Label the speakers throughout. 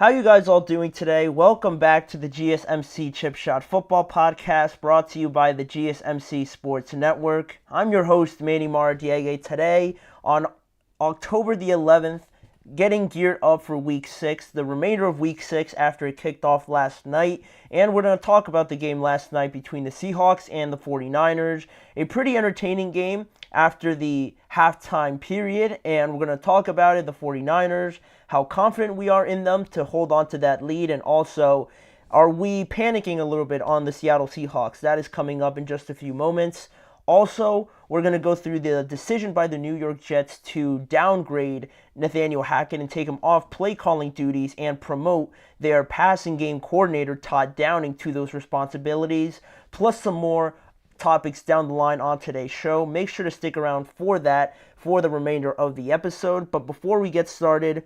Speaker 1: How you guys all doing today? Welcome back to the GSMC Chip Shot Football Podcast brought to you by the GSMC Sports Network. I'm your host, Manny Maradiaga, today on October the 11th, getting geared up for Week 6, the remainder of Week 6 after it kicked off last night. And we're going to talk about the game last night between the Seahawks and the 49ers. A pretty entertaining game after the halftime period, and we're going to talk about it, the 49ers, how confident we are in them to hold on to that lead, and also, are we panicking a little bit on the Seattle Seahawks? That is coming up in just a few moments. Also, we're going to go through the decision by the New York Jets to downgrade Nathaniel Hackett and take him off play calling duties and promote their passing game coordinator, Todd Downing, to those responsibilities, plus some more topics down the line on today's show. Make sure to stick around for that for the remainder of the episode. But before we get started,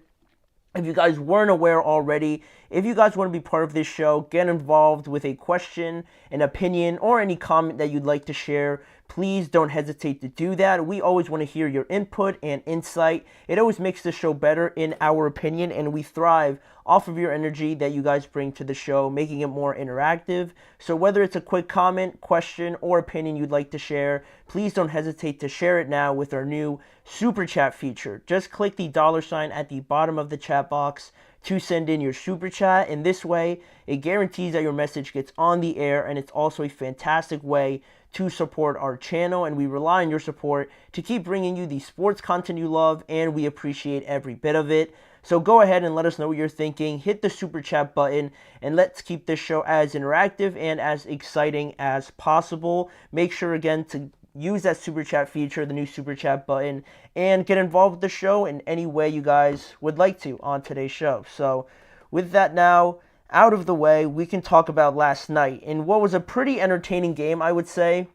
Speaker 1: if you guys weren't aware already, if you guys want to be part of this show, get involved with a question, an opinion, or any comment that you'd like to share, please don't hesitate to do that. We always want to hear your input and insight. It always makes the show better in our opinion, and we thrive off of your energy that you guys bring to the show, making it more interactive. So whether it's a quick comment, question, or opinion you'd like to share, please don't hesitate to share it now with our new Super Chat feature. Just click the $sign at the bottom of the chat box to send in your Super Chat. In this way, it guarantees that your message gets on the air, and it's also a fantastic way to support our channel, and we rely on your support to keep bringing you the sports content you love, and we appreciate every bit of it. So go ahead and let us know what you're thinking. Hit the Super Chat button, and let's keep this show as interactive and as exciting as possible. Make sure, again, to use that Super Chat feature, the new Super Chat button, and get involved with the show in any way you guys would like to on today's show. So with that now out of the way, we can talk about last night in what was a pretty entertaining game, I would say,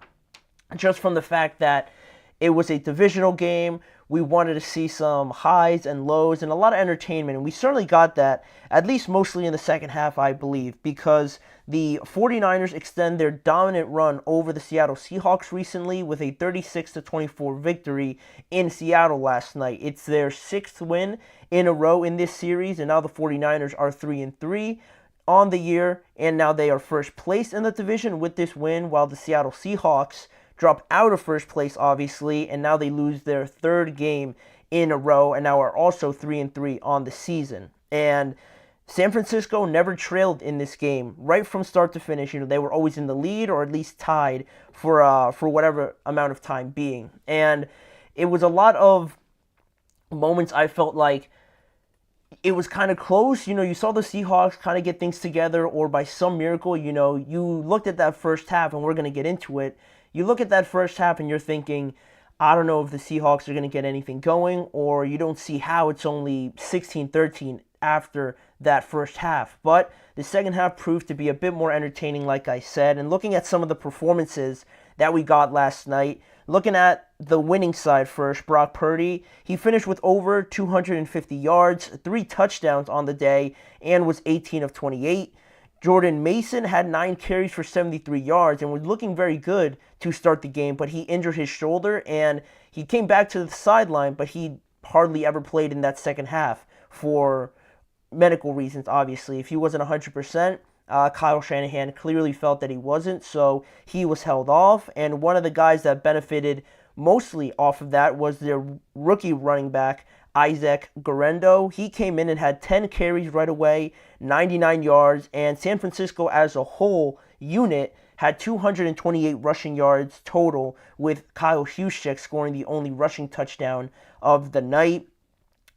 Speaker 1: just from the fact that it was a divisional game. We wanted to see some highs and lows and a lot of entertainment, and we certainly got that, at least mostly in the second half, I believe, because the 49ers extend their dominant run over the Seattle Seahawks recently with a 36-24 victory in Seattle last night. It's their sixth win in a row in this series, and now the 49ers are 3-3 on the year, and now they are first place in the division with this win, while the Seattle Seahawks drop out of first place, obviously, and now they lose their third game in a row, and now are also 3-3 on the season. And San Francisco never trailed in this game, right from start to finish. They were always in the lead, or at least tied for whatever amount of time being. And it was a lot of moments I felt like it was kind of close. You saw the Seahawks kind of get things together, or by some miracle, you looked at that first half, and we're going to get into it. You look at that first half and you're thinking, I don't know if the Seahawks are going to get anything going, or you don't see how it's only 16-13 after that first half. But the second half proved to be a bit more entertaining, like I said. And looking at some of the performances that we got last night, looking at the winning side first, Brock Purdy, he finished with over 250 yards, 3 touchdowns on the day, and was 18 of 28. Jordan Mason had 9 carries for 73 yards and was looking very good to start the game, but he injured his shoulder and he came back to the sideline, but he hardly ever played in that second half for medical reasons, obviously. If he wasn't 100%, Kyle Shanahan clearly felt that he wasn't, so he was held off. And one of the guys that benefited mostly off of that was their rookie running back, Isaac Guerendo. He came in and had 10 carries right away, 99 yards, and San Francisco as a whole unit had 228 rushing yards total, with Kyle Juszczyk scoring the only rushing touchdown of the night.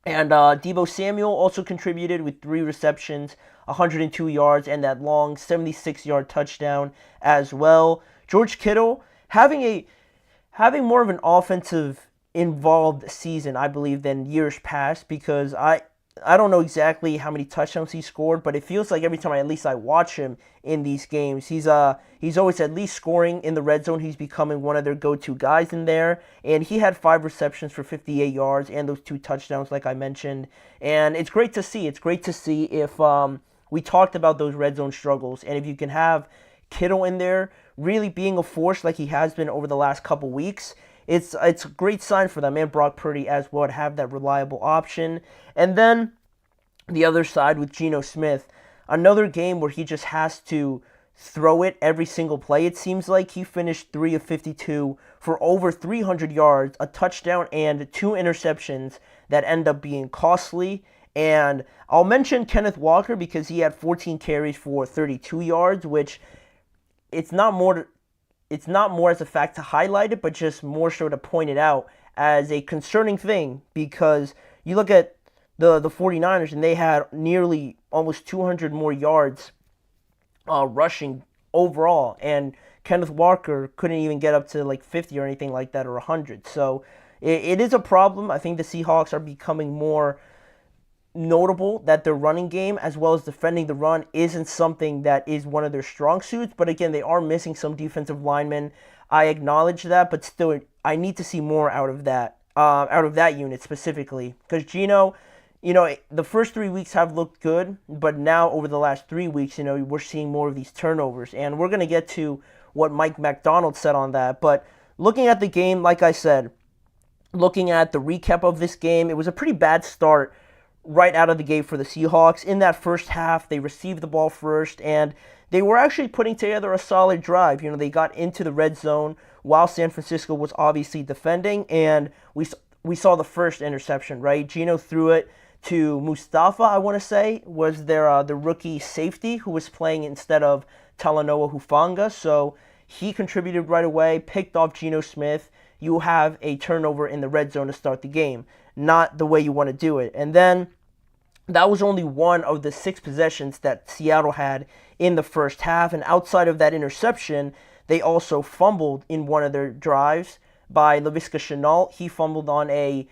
Speaker 1: And Deebo Samuel also contributed with 3 receptions, 102 yards, and that long 76-yard touchdown as well. George Kittle having more of an offensive involved season, I believe, than years past, because I don't know exactly how many touchdowns he scored, but it feels like every time I watch him in these games, he's always at least scoring in the red zone. He's becoming one of their go-to guys in there, and he had 5 receptions for 58 yards and those 2 touchdowns, like I mentioned. And it's great to see. It's great to see if we talked about those red zone struggles, and if you can have Kittle in there really being a force like he has been over the last couple weeks, it's a great sign for them, and Brock Purdy as well, to have that reliable option. And then the other side with Geno Smith, another game where he just has to throw it every single play. It seems like he finished 3 of 52 for over 300 yards, a touchdown, and 2 interceptions that end up being costly. And I'll mention Kenneth Walker because he had 14 carries for 32 yards, which it's not more as a fact to highlight it, but just more so to point it out as a concerning thing, because you look at the 49ers and they had nearly almost 200 more yards rushing overall, and Kenneth Walker couldn't even get up to like 50 or anything like that, or 100. So it is a problem. I think the Seahawks are becoming more notable that their running game as well as defending the run isn't something that is one of their strong suits. But again, they are missing some defensive linemen. I acknowledge that, but still, I need to see more out of that unit specifically, because Geno, the first 3 weeks have looked good, but now over the last 3 weeks, we're seeing more of these turnovers, and we're going to get to what Mike McDonald said on that. But looking at the game, like I said, looking at the recap of this game, it was a pretty bad start right out of the gate for the Seahawks. In that first half, they received the ball first, and they were actually putting together a solid drive. They got into the red zone while San Francisco was obviously defending, and we saw the first interception, right? Geno threw it to Mustafa, I want to say, was the rookie safety who was playing instead of Talanoa Hufanga. So he contributed right away, picked off Geno Smith. You have a turnover in the red zone to start the game. Not the way you want to do it. And then that was only one of the 6 possessions that Seattle had in the first half. And outside of that interception, they also fumbled in one of their drives by Laviska Shenault. He fumbled on a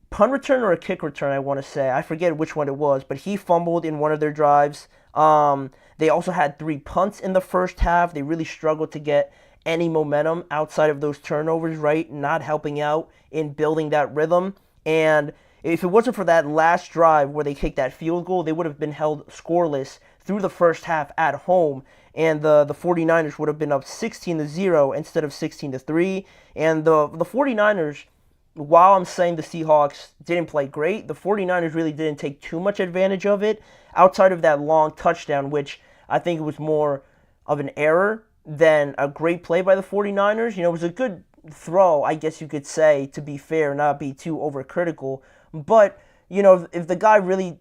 Speaker 1: punt return or a kick return, I want to say. I forget which one it was, but he fumbled in one of their drives. They also had 3 punts in the first half. They really struggled to get any momentum outside of those turnovers, right? Not helping out in building that rhythm. And if it wasn't for that last drive where they kicked that field goal, they would have been held scoreless through the first half at home. And the 49ers would have been up 16-0 instead of 16-3. And the 49ers, while I'm saying the Seahawks didn't play great, the 49ers really didn't take too much advantage of it outside of that long touchdown, which I think was more of an error than a great play by the 49ers. It was a good throw, I guess you could say, to be fair, not be too overcritical. But, if the guy really,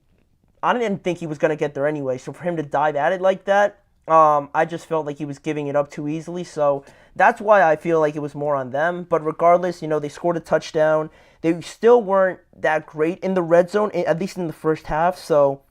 Speaker 1: I didn't think he was going to get there anyway. So for him to dive at it like that, I just felt like he was giving it up too easily. So that's why I feel like it was more on them. But regardless, they scored a touchdown. They still weren't that great in the red zone, at least in the first half. So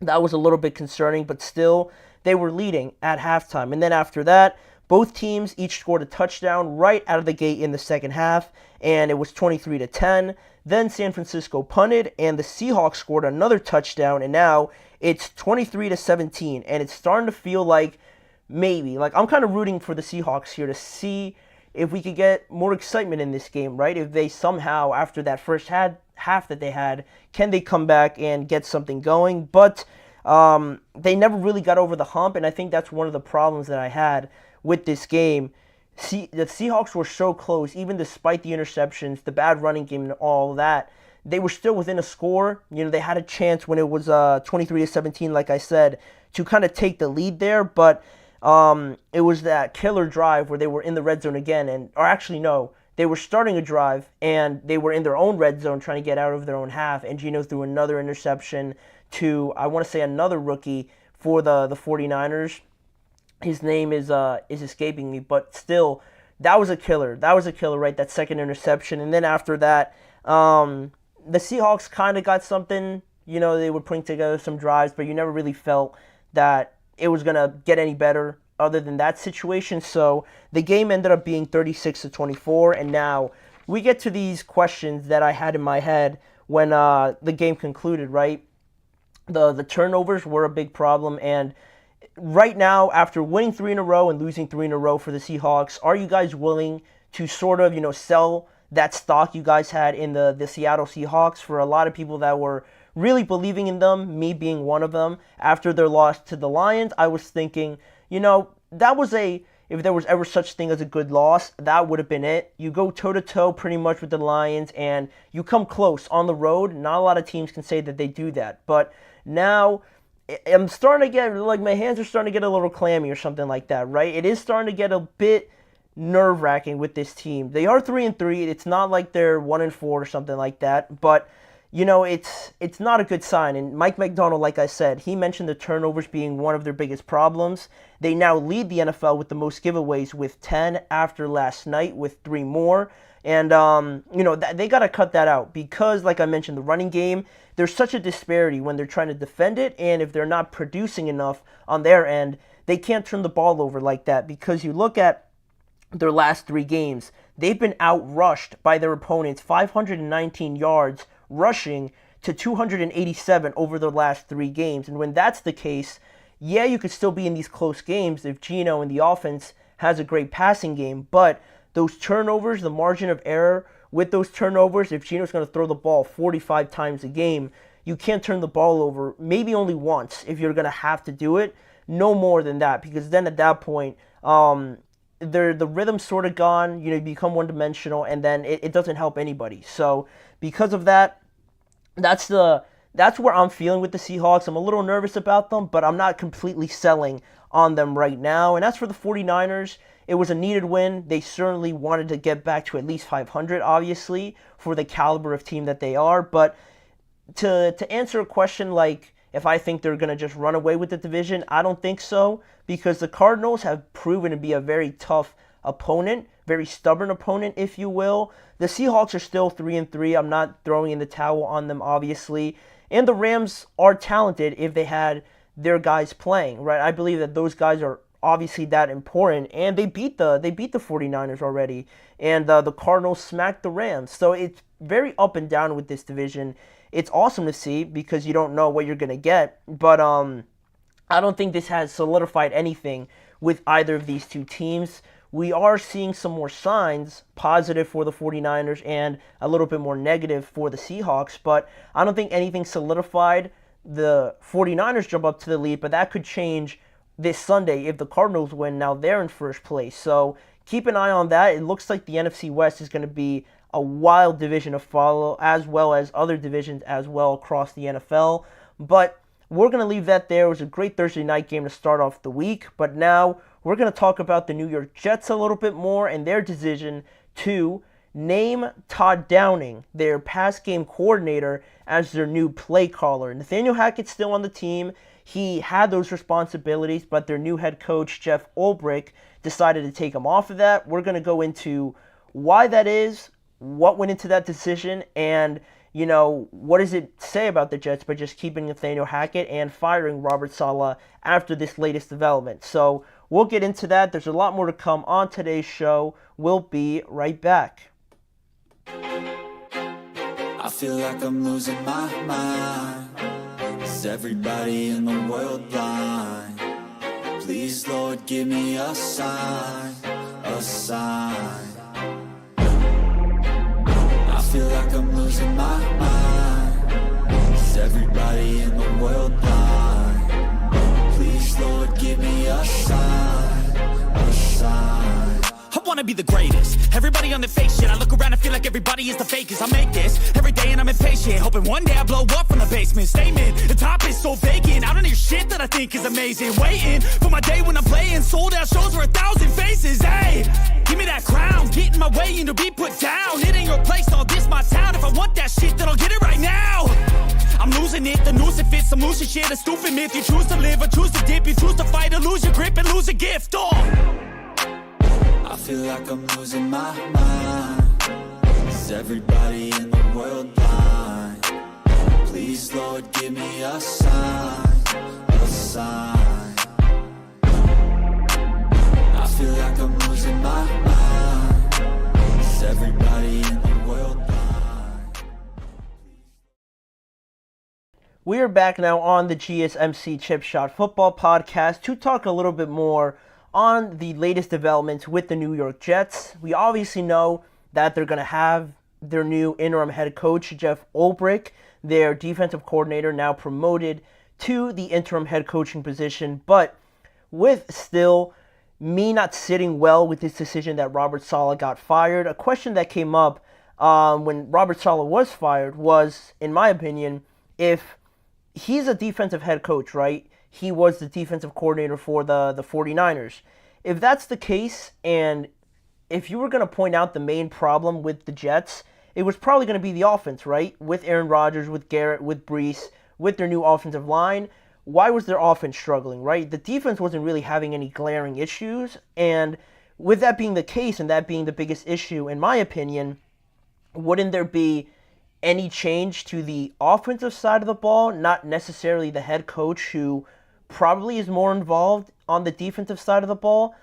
Speaker 1: that was a little bit concerning. But still, they were leading at halftime. And then after that, both teams each scored a touchdown right out of the gate in the second half, and it was 23-10. Then San Francisco punted, and the Seahawks scored another touchdown, and now it's 23-17. And it's starting to feel like maybe, I'm kind of rooting for the Seahawks here to see if we could get more excitement in this game, right? If they somehow, after that first half that they had, can they come back and get something going? But they never really got over the hump, and I think that's one of the problems that I had with this game. The Seahawks were so close, even despite the interceptions, the bad running game, and all that. They were still within a score. They had a chance when it was 23-17, like I said, to kind of take the lead there. But it was that killer drive where they were in the red zone again, or actually no, they were starting a drive and they were in their own red zone trying to get out of their own half. And Geno threw another interception to, I want to say, another rookie for the 49ers. His name is escaping me, but still, that was a killer. That was a killer, right? That second interception. And then after that, the Seahawks kind of got something. They were putting together some drives, but you never really felt that it was going to get any better other than that situation. So the game ended up being 36-24, and now we get to these questions that I had in my head when the game concluded, right? The turnovers were a big problem, and right now, after winning 3 in a row and losing 3 in a row for the Seahawks, are you guys willing to sort of, sell that stock you guys had in the Seattle Seahawks? For a lot of people that were really believing in them, me being one of them, after their loss to the Lions, I was thinking, that was a if there was ever such thing as a good loss, that would have been it. You go toe-to-toe pretty much with the Lions, and you come close on the road. Not a lot of teams can say that they do that. But now I'm starting to get, like, my hands are starting to get a little clammy or something like that, right? It is starting to get a bit nerve-wracking with this team. They are 3-3. It's not like they're 1-4 or something like that, but it's not a good sign. And Mike Macdonald, like I said, he mentioned the turnovers being one of their biggest problems. They now lead the NFL with the most giveaways with 10 after last night with 3 more. And, they got to cut that out because, like I mentioned, the running game, there's such a disparity when they're trying to defend it, and if they're not producing enough on their end, they can't turn the ball over like that because you look at their last 3 games, they've been outrushed by their opponents 519 yards rushing to 287 over the last 3 games. And when that's the case, yeah, you could still be in these close games if Geno and the offense has a great passing game, but those turnovers, the margin of error with those turnovers, if Geno's going to throw the ball 45 times a game, you can't turn the ball over maybe only once if you're going to have to do it. No more than that, because then at that point, the rhythm's sort of gone, you become one-dimensional, and then it doesn't help anybody. So because of that, that's where I'm feeling with the Seahawks. I'm a little nervous about them, but I'm not completely selling on them right now. And as for the 49ers, it was a needed win. They certainly wanted to get back to at least 500, obviously, for the caliber of team that they are. But to answer a question like if I think they're going to just run away with the division, I don't think so, because the Cardinals have proven to be a very tough opponent, very stubborn opponent, if you will. The Seahawks are still 3-3. I'm not throwing in the towel on them, obviously. And the Rams are talented if they had their guys playing, right? I believe that those guys are obviously that important, and they beat the 49ers already, and the Cardinals smacked the Rams. So it's very up and down with this division. It's awesome to see because you don't know what you're going to get, but I don't think this has solidified anything with either of these two teams. We are seeing some more signs, positive for the 49ers and a little bit more negative for the Seahawks, but I don't think anything solidified. The 49ers jump up to the lead, but that could change this Sunday if the Cardinals win. Now they're in first place, so keep an eye on that. It looks like the NFC West is going to be a wild division to follow, as well as other divisions as well across the NFL, but we're going to leave that there. It was a great Thursday night game to start off the week, but now we're going to talk about the New York Jets a little bit more and their decision to name Todd Downing, their pass game coordinator, as their new play caller. Nathaniel Hackett's still on the team. He had those responsibilities, but their new head coach, Jeff Ulbrich, decided to take him off of that. We're going to go into why that is, what went into that decision, and what does it say about the Jets by just keeping Nathaniel Hackett and firing Robert Saleh after this latest development. So we'll get into that. There's a lot more to come on today's show. We'll be right back.
Speaker 2: I feel like I'm losing my mind. Is everybody in the world blind? Please, Lord, give me a sign, a sign. I feel like I'm losing my mind. Is everybody in the world blind? Please, Lord, give me a sign, a sign.
Speaker 3: I wanna be the greatest. Everybody on the fake shit. I look around and feel like everybody is the fakest. I make this every day and I'm impatient, hoping one day I blow up from the basement. Statement, the top is so vacant. I don't hear shit that I think is amazing. Waiting for my day when I'm playing sold out shows for 1,000 faces. Hey, give me that crown, get in my way and to be put down. It ain't your place, all this my town. If I want that shit, then I'll get it right now. I'm losing it, the noose it fits. I'm losing shit, a stupid myth. You choose to live or choose to dip. You choose to fight or lose your grip and lose a gift.
Speaker 2: I feel like I'm losing my mind. Is everybody in the world blind? Please, Lord, give me a sign, a sign. I feel like I'm losing my mind. Is everybody in the world blind?
Speaker 1: We are back now on the GSMC Chip Shot Football Podcast to talk a little bit more on the latest developments with the New York Jets. We obviously know that they're going to have their new interim head coach, Jeff Ulbrich, their defensive coordinator, now promoted to the interim head coaching position, but with still me not sitting well with this decision that Robert Saleh got fired. A question that came up when Robert Saleh was fired was, in my opinion, if he's a defensive head coach, right? He was the defensive coordinator for the 49ers. If that's the case, and if you were going to point out the main problem with the Jets, it was probably going to be the offense, right? With Aaron Rodgers, with Garrett, with Brees, with their new offensive line. Why was their offense struggling, right? The defense wasn't really having any glaring issues. And with that being the case, and that being the biggest issue, in my opinion, wouldn't there be any change to the offensive side of the ball? Not necessarily the head coach, who probably is more involved on the defensive side of the ball.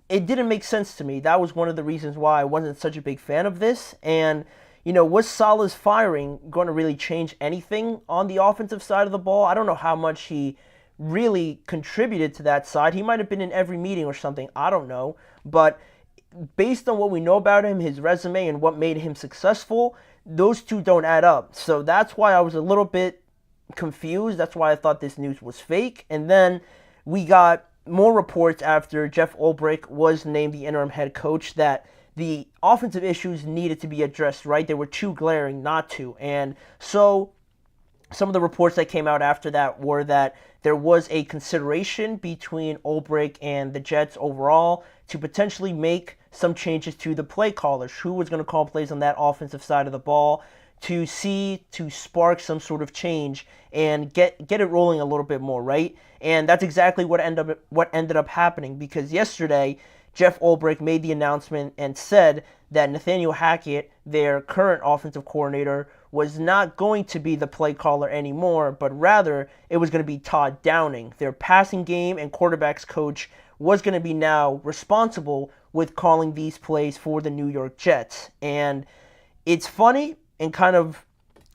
Speaker 1: It didn't make sense to me. That was one of the reasons why I wasn't such a big fan of this. And, was Saleh's firing going to really change anything on the offensive side of the ball? I don't know how much he really contributed to that side. He might have been in every meeting or something. I don't know. But based on what we know about him, his resume, and what made him successful, those two don't add up. So that's why I was a little bit confused. That's why I thought this news was fake. And then we got more reports after Jeff Ulbrich was named the interim head coach that the offensive issues needed to be addressed, right? They were too glaring not to. And so some of the reports that came out after that were that there was a consideration between Ulbrich and the Jets overall to potentially make some changes to the play callers, who was going to call plays on that offensive side of the ball, to spark some sort of change and get it rolling a little bit more, right? And that's exactly what ended up happening, because yesterday Jeff Ulbrich made the announcement and said that Nathaniel Hackett, their current offensive coordinator, was not going to be the play caller anymore, but rather it was going to be Todd Downing. Their passing game and quarterbacks coach was going to be now responsible with calling these plays for the New York Jets. And it's funny and kind of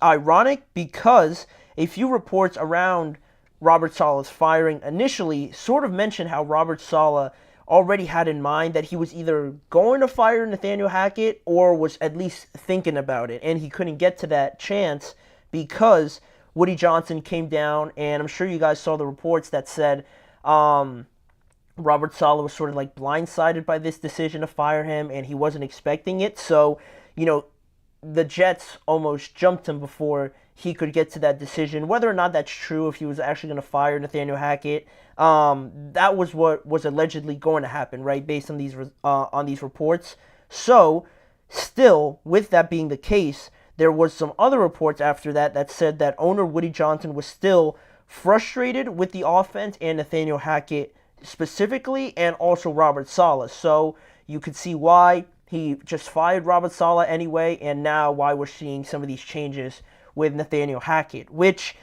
Speaker 1: ironic, because a few reports around Robert Saleh's firing initially sort of mentioned how Robert Saleh already had in mind that he was either going to fire Nathaniel Hackett or was at least thinking about it, and he couldn't get to that chance because Woody Johnson came down, and I'm sure you guys saw the reports that said Robert Saleh was sort of like blindsided by this decision to fire him, and he wasn't expecting it. So, the Jets almost jumped him before he could get to that decision. Whether or not that's true, if he was actually going to fire Nathaniel Hackett, that was what was allegedly going to happen, right, based on these reports. So, still, with that being the case, there was some other reports after that said that owner Woody Johnson was still frustrated with the offense and Nathaniel Hackett specifically, and also Robert Saleh. So, you could see why he just fired Robert Saleh anyway, and now why we're seeing some of these changes with Nathaniel Hackett, which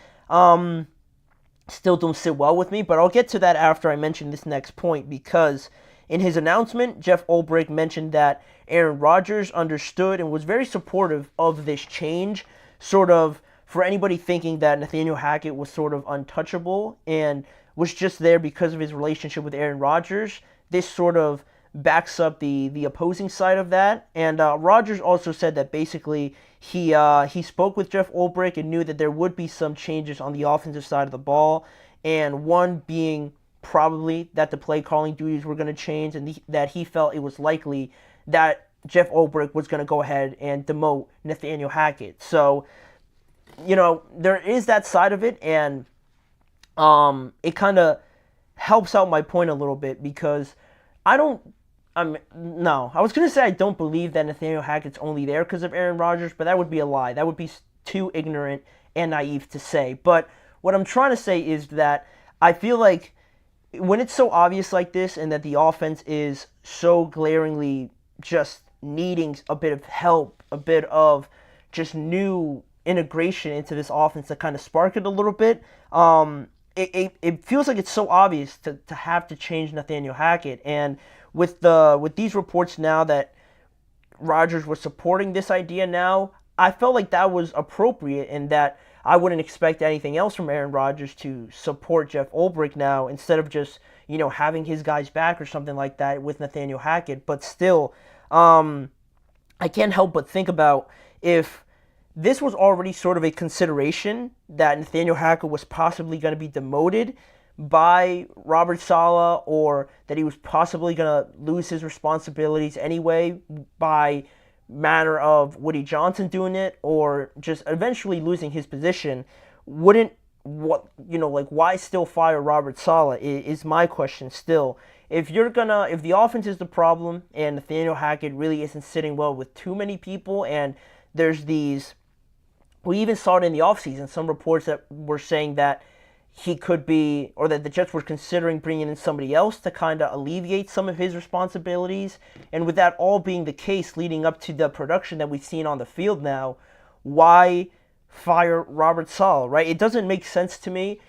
Speaker 1: still don't sit well with me, but I'll get to that after I mention this next point, because in his announcement, Jeff Ulbrich mentioned that Aaron Rodgers understood and was very supportive of this change, sort of for anybody thinking that Nathaniel Hackett was sort of untouchable and was just there because of his relationship with Aaron Rodgers. This sort of backs up the opposing side of that. And Rodgers also said that basically he spoke with Jeff Ulbrich and knew that there would be some changes on the offensive side of the ball, and one being probably that the play calling duties were going to change, and that he felt it was likely that Jeff Ulbrich was going to go ahead and demote Nathaniel Hackett. So, there is that side of it, and it kind of helps out my point a little bit, because I was going to say I don't believe that Nathaniel Hackett's only there because of Aaron Rodgers, but that would be a lie. That would be too ignorant and naive to say. But what I'm trying to say is that I feel like when it's so obvious like this, and that the offense is so glaringly just needing a bit of help, a bit of just new integration into this offense to kind of spark it a little bit, it feels like it's so obvious to have to change Nathaniel Hackett. And with these reports now that Rodgers was supporting this idea now, I felt like that was appropriate, and that I wouldn't expect anything else from Aaron Rodgers to support Jeff Ulbrich now, instead of just, having his guys back or something like that with Nathaniel Hackett. But still, I can't help but think about if this was already sort of a consideration that Nathaniel Hackett was possibly going to be demoted, by Robert Saleh, or that he was possibly going to lose his responsibilities anyway by matter of Woody Johnson doing it, or just eventually losing his position, wouldn't why still fire Robert Saleh is my question still. If the offense is the problem and Nathaniel Hackett really isn't sitting well with too many people, and there's these, we even saw it in the offseason, some reports that were saying that he could be, or that the Jets were considering bringing in somebody else to kind of alleviate some of his responsibilities. And with that all being the case leading up to the production that we've seen on the field now, why fire Robert Saleh, right? It doesn't make sense to me.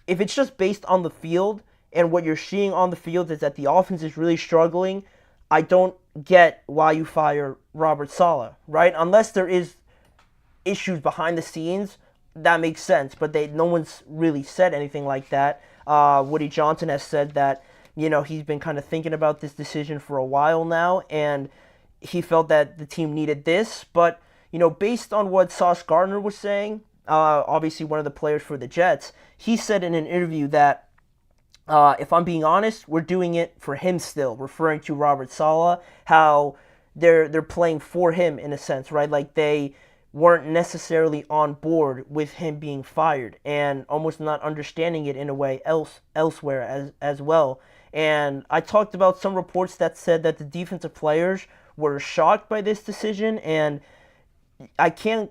Speaker 1: If it's just based on the field and what you're seeing on the field is that the offense is really struggling, I don't get why you fire Robert Saleh, right? Unless there is issues behind the scenes, that makes sense, but no one's really said anything like that. Woody Johnson has said that, he's been kind of thinking about this decision for a while now, and he felt that the team needed this. But, based on what Sauce Gardner was saying, obviously one of the players for the Jets, he said in an interview that, if I'm being honest, we're doing it for him still, referring to Robert Saleh, how they're playing for him in a sense, right? Like they weren't necessarily on board with him being fired and almost not understanding it in a way elsewhere as well. And I talked about some reports that said that the defensive players were shocked by this decision, and I can't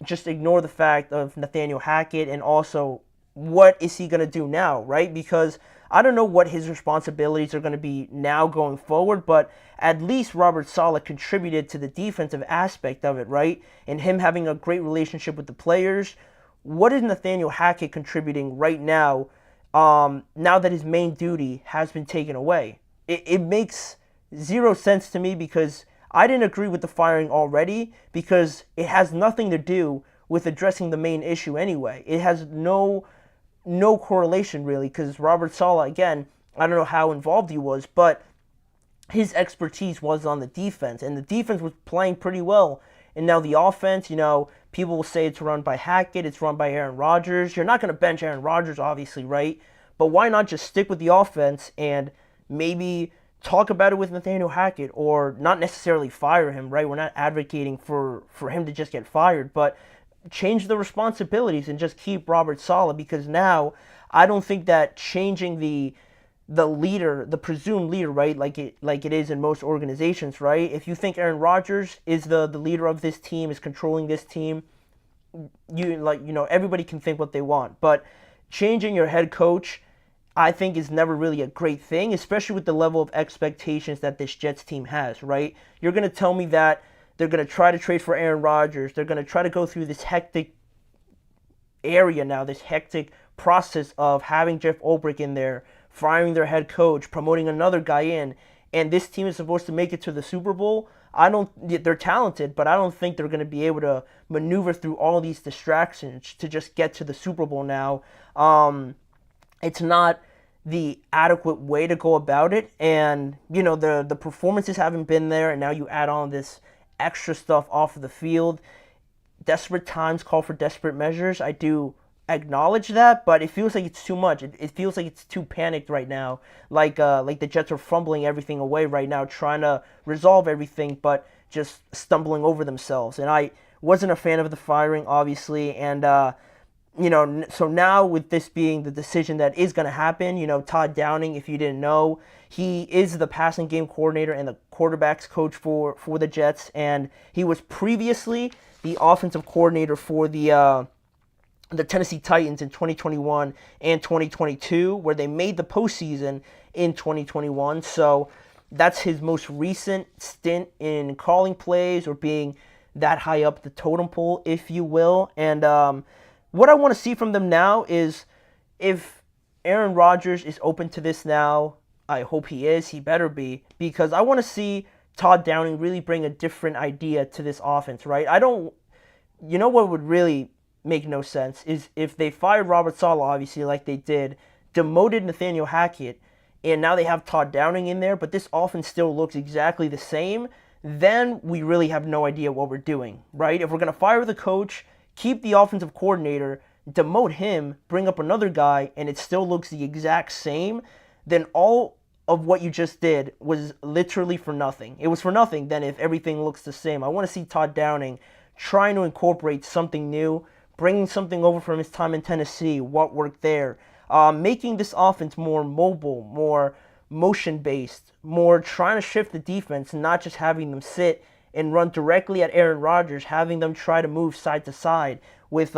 Speaker 1: just ignore the fact of Nathaniel Hackett and also what is he going to do now, right? Because I don't know what his responsibilities are going to be now going forward, but at least Robert Saleh contributed to the defensive aspect of it, right? And him having a great relationship with the players. What is Nathaniel Hackett contributing right now, now that his main duty has been taken away? It makes zero sense to me, because I didn't agree with the firing already, because it has nothing to do with addressing the main issue anyway. It has no correlation really, because Robert Saleh, again, I don't know how involved he was, but his expertise was on the defense, and the defense was playing pretty well. And now the offense, people will say it's run by Hackett, it's run by Aaron Rodgers. You're not going to bench Aaron Rodgers, obviously, right? But why not just stick with the offense and maybe talk about it with Nathaniel Hackett, or not necessarily fire him, right? We're not advocating for him to just get fired, but change the responsibilities and just keep Robert Saleh, because now I don't think that changing the leader, the presumed leader, right, like it is in most organizations, right? If you think Aaron Rodgers is the leader of this team, is controlling this team, everybody can think what they want, but changing your head coach, I think, is never really a great thing, especially with the level of expectations that this Jets team has, right? You're going to tell me that they're going to try to trade for Aaron Rodgers. They're going to try to go through this hectic area now, this hectic process of having Jeff Ulbrich in there, firing their head coach, promoting another guy in, and this team is supposed to make it to the Super Bowl. They're talented, but I don't think they're going to be able to maneuver through all these distractions to just get to the Super Bowl now. It's not the adequate way to go about it, and the performances haven't been there, and now you add on this extra stuff off of the field. Desperate times call for desperate measures. I do acknowledge that, but it feels like it's too much. It feels like it's too panicked right now. Like the Jets are fumbling everything away right now, trying to resolve everything, but just stumbling over themselves. And I wasn't a fan of the firing, obviously, and so now with this being the decision that is going to happen, Todd Downing, if you didn't know, he is the passing game coordinator and the quarterbacks coach for the Jets, and he was previously the offensive coordinator for the Tennessee Titans in 2021 and 2022, where they made the postseason in 2021. So that's his most recent stint in calling plays or being that high up the totem pole, if you will. And what I want to see from them now is, if Aaron Rodgers is open to this now, I hope he is. He better be, because I want to see Todd Downing really bring a different idea to this offense, right? What would really make no sense is if they fired Robert Saleh, obviously, like they did, demoted Nathaniel Hackett, and now they have Todd Downing in there, but this offense still looks exactly the same, then we really have no idea what we're doing, right? If we're going to fire the coach, keep the offensive coordinator, demote him, bring up another guy, and it still looks the exact same, then all of what you just did was literally for nothing. It was for nothing then if everything looks the same. I want to see Todd Downing trying to incorporate something new, bringing something over from his time in Tennessee, what worked there, making this offense more mobile, more motion-based, more trying to shift the defense, not just having them sit and run directly at Aaron Rodgers, having them try to move side to side with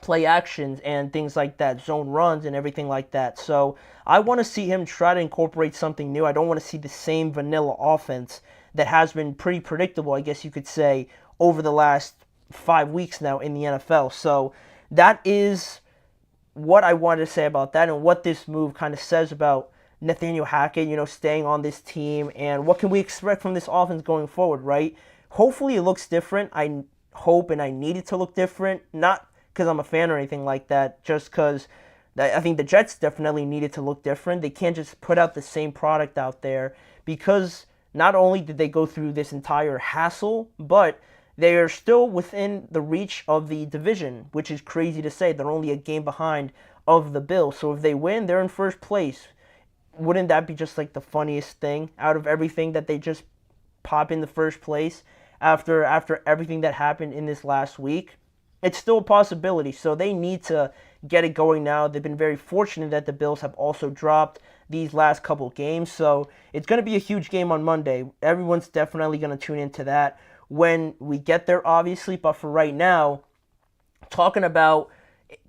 Speaker 1: play actions and things like that, zone runs and everything like that. So I want to see him try to incorporate something new. I don't want to see the same vanilla offense that has been pretty predictable, I guess you could say, over the last 5 weeks now in the NFL. So that is what I wanted to say about that and what this move kind of says about Nathaniel Hackett, staying on this team, and what can we expect from this offense going forward, right? Hopefully it looks different. I hope and I need it to look different, not because I'm a fan or anything like that, just because I think the Jets definitely need it to look different. They can't just put out the same product out there, because not only did they go through this entire hassle, but they are still within the reach of the division, which is crazy to say. They're only a game behind of the Bills. So if they win, they're in first place. Wouldn't that be just like the funniest thing out of everything, that they just pop in the first place after everything that happened in this last week? It's still a possibility, so they need to get it going now. They've been very fortunate that the Bills have also dropped these last couple games, so it's going to be a huge game on Monday. Everyone's definitely going to tune into that when we get there, obviously, but for right now, talking about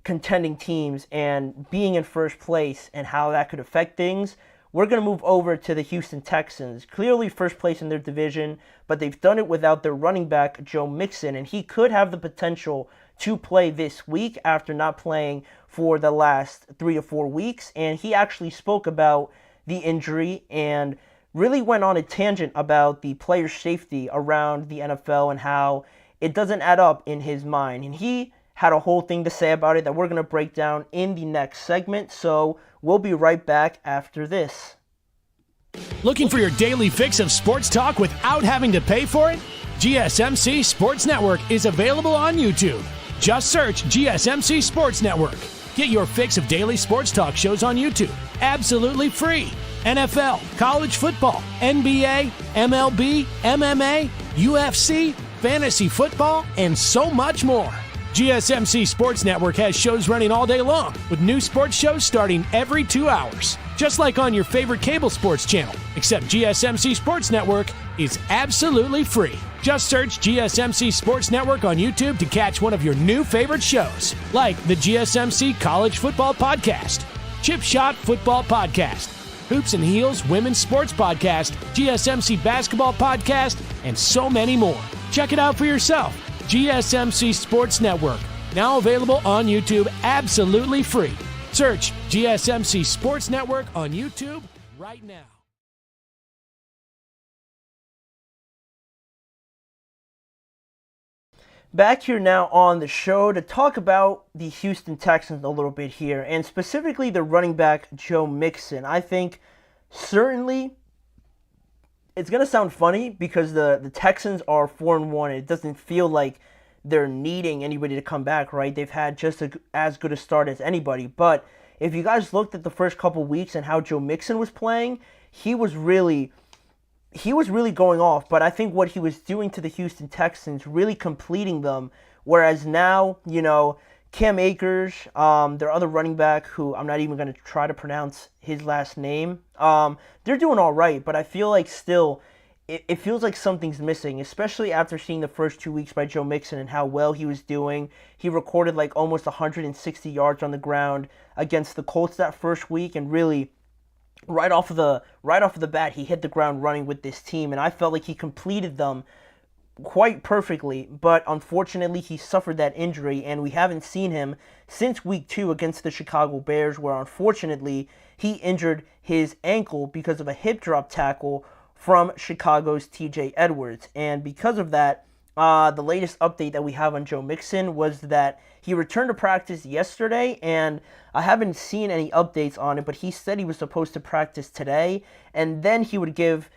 Speaker 1: contending teams and being in first place and how that could affect things, we're going to move over to the Houston Texans. Clearly first place in their division, but they've done it without their running back, Joe Mixon, and he could have the potential to play this week after not playing for the last 3 to 4 weeks. And he actually spoke about the injury and really went on a tangent about the player safety around the NFL and how it doesn't add up in his mind. And he had a whole thing to say about it that we're going to break down in the next segment. So we'll be right back after this.
Speaker 4: Looking for your daily fix of sports talk without having to pay for it? GSMC Sports Network is available on YouTube. Just search GSMC Sports Network. Get your fix of daily sports talk shows on YouTube, absolutely free. NFL, college football, NBA, MLB, MMA, UFC, fantasy football, and so much more. GSMC Sports Network has shows running all day long, with new sports shows starting every 2 hours. Just like on your favorite cable sports channel, except GSMC Sports Network is absolutely free. Just search GSMC Sports Network on YouTube to catch one of your new favorite shows, like the GSMC College Football Podcast, Chip Shot Football Podcast, Hoops and Heels Women's Sports Podcast, GSMC Basketball Podcast, and so many more. Check it out for yourself. GSMC Sports Network, now available on YouTube absolutely free. Search GSMC Sports Network on YouTube right now.
Speaker 1: Back here now on the show to talk about the Houston Texans a little bit here, and specifically the running back Joe Mixon. I think certainly it's going to sound funny because the Texans are 4-1. It doesn't feel like they're needing anybody to come back, right? They've had just as good a start as anybody. But if you guys looked at the first couple weeks and how Joe Mixon was playing, he was really going off. But I think what he was doing to the Houston Texans, really completing them, whereas now, Cam Akers, their other running back, who I'm not even going to try to pronounce his last name, they're doing all right, but I feel like still, it feels like something's missing, especially after seeing the first 2 weeks by Joe Mixon and how well he was doing. He recorded like almost 160 yards on the ground against the Colts that first week, and really, right off of the bat, he hit the ground running with this team, and I felt like he completed them quite perfectly, but unfortunately he suffered that injury, and we haven't seen him since week 2 against the Chicago Bears, where unfortunately he injured his ankle because of a hip drop tackle from Chicago's TJ Edwards. And because of that, the latest update that we have on Joe Mixon was that he returned to practice yesterday, and I haven't seen any updates on it, but he said he was supposed to practice today, and then he would give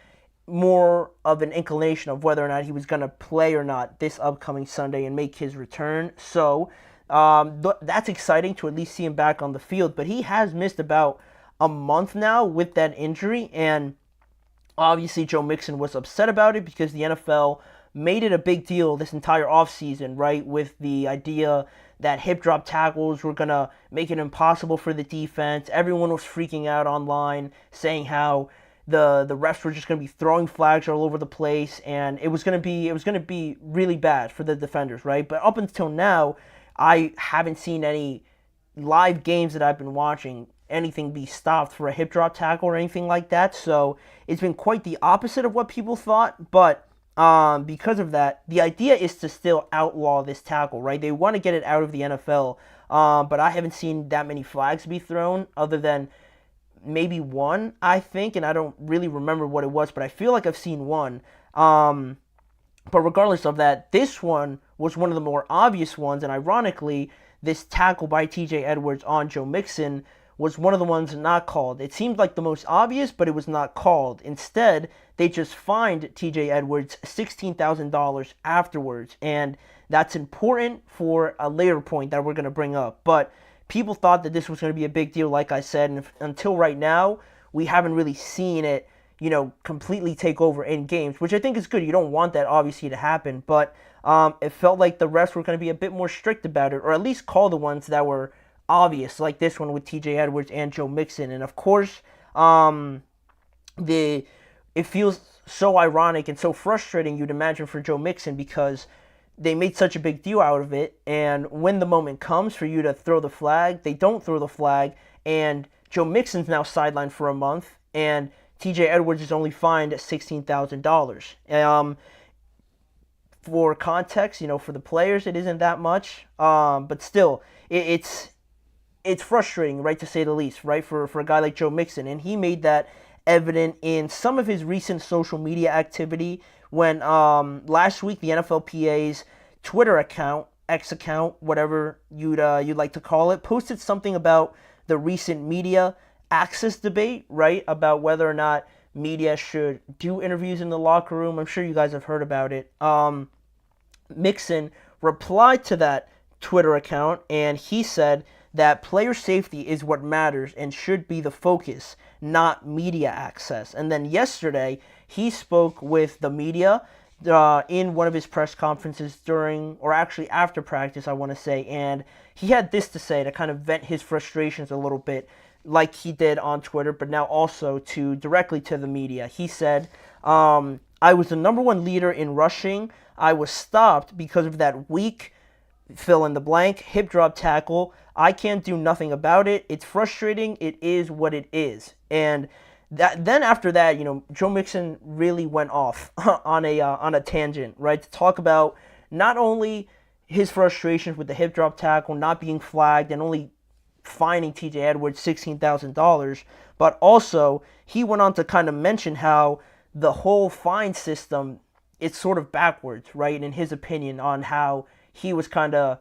Speaker 1: more of an inclination of whether or not he was going to play or not this upcoming Sunday and make his return. So That's exciting to at least see him back on the field, but he has missed about a month now with that injury, and obviously Joe Mixon was upset about it because the NFL made it a big deal this entire offseason, right, with the idea that hip drop tackles were going to make it impossible for the defense. Everyone was freaking out online, saying how the refs were just going to be throwing flags all over the place, and it was going to be really bad for the defenders, right? But up until now, I haven't seen any live games that I've been watching anything be stopped for a hip drop tackle or anything like that. So it's been quite the opposite of what people thought. But because of that, the idea is to still outlaw this tackle, right? They want to get it out of the NFL. But I haven't seen that many flags be thrown other than maybe one, I think, and I don't really remember what it was, but I feel like I've seen one. But regardless of that, this one was one of the more obvious ones, and ironically, this tackle by TJ Edwards on Joe Mixon was one of the ones not called. It seemed like the most obvious, but it was not called. Instead, they just fined TJ Edwards $16,000 afterwards, and that's important for a later point that we're going to bring up. But people thought that this was going to be a big deal, like I said, and until right now, we haven't really seen it, completely take over in games, which I think is good. You don't want that, obviously, to happen, but it felt like the refs were going to be a bit more strict about it, or at least call the ones that were obvious, like this one with TJ Edwards and Joe Mixon. And of course, it feels so ironic and so frustrating, you'd imagine, for Joe Mixon, because they made such a big deal out of it, and when the moment comes for you to throw the flag, they don't throw the flag, and Joe Mixon's now sidelined for a month, and TJ Edwards is only fined $16,000. For context, for the players, it isn't that much, but still, it's frustrating, right, to say the least, right, for a guy like Joe Mixon, and he made that evident in some of his recent social media activity when last week the NFLPA's Twitter account, X account, whatever you'd like to call it, posted something about the recent media access debate, right, about whether or not media should do interviews in the locker room. I'm sure you guys have heard about it. Mixon replied to that Twitter account, and he said that player safety is what matters and should be the focus, not media access. And then yesterday, he spoke with the media in one of his press conferences during, or actually after practice, I want to say, and he had this to say to kind of vent his frustrations a little bit, like he did on Twitter, but now also directly to the media. He said, I was the number one leader in rushing. I was stopped because of that weak, fill in the blank, hip drop tackle. I can't do nothing about it. It's frustrating. It is what it is. And then after that, Joe Mixon really went off on a tangent, right, to talk about not only his frustrations with the hip drop tackle not being flagged and only fining TJ Edwards $16,000, but also he went on to kind of mention how the whole fine system, it's sort of backwards, right, in his opinion, on how he was kind of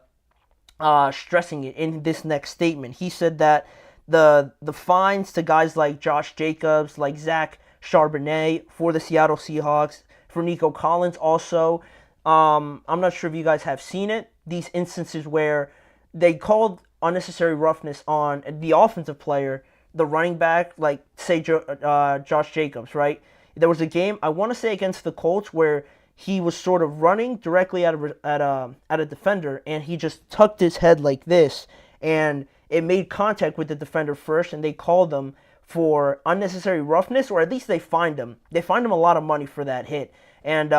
Speaker 1: stressing it in this next statement. He said that the fines to guys like Josh Jacobs, like Zach Charbonnet for the Seattle Seahawks, for Nico Collins also, I'm not sure if you guys have seen it, these instances where they called unnecessary roughness on the offensive player, the running back, like, say, Josh Jacobs, right? There was a game, I want to say against the Colts, where he was sort of running directly at a defender, and he just tucked his head like this, and it made contact with the defender first, and they called him for unnecessary roughness, or at least they fined him. They fined him a lot of money for that hit, and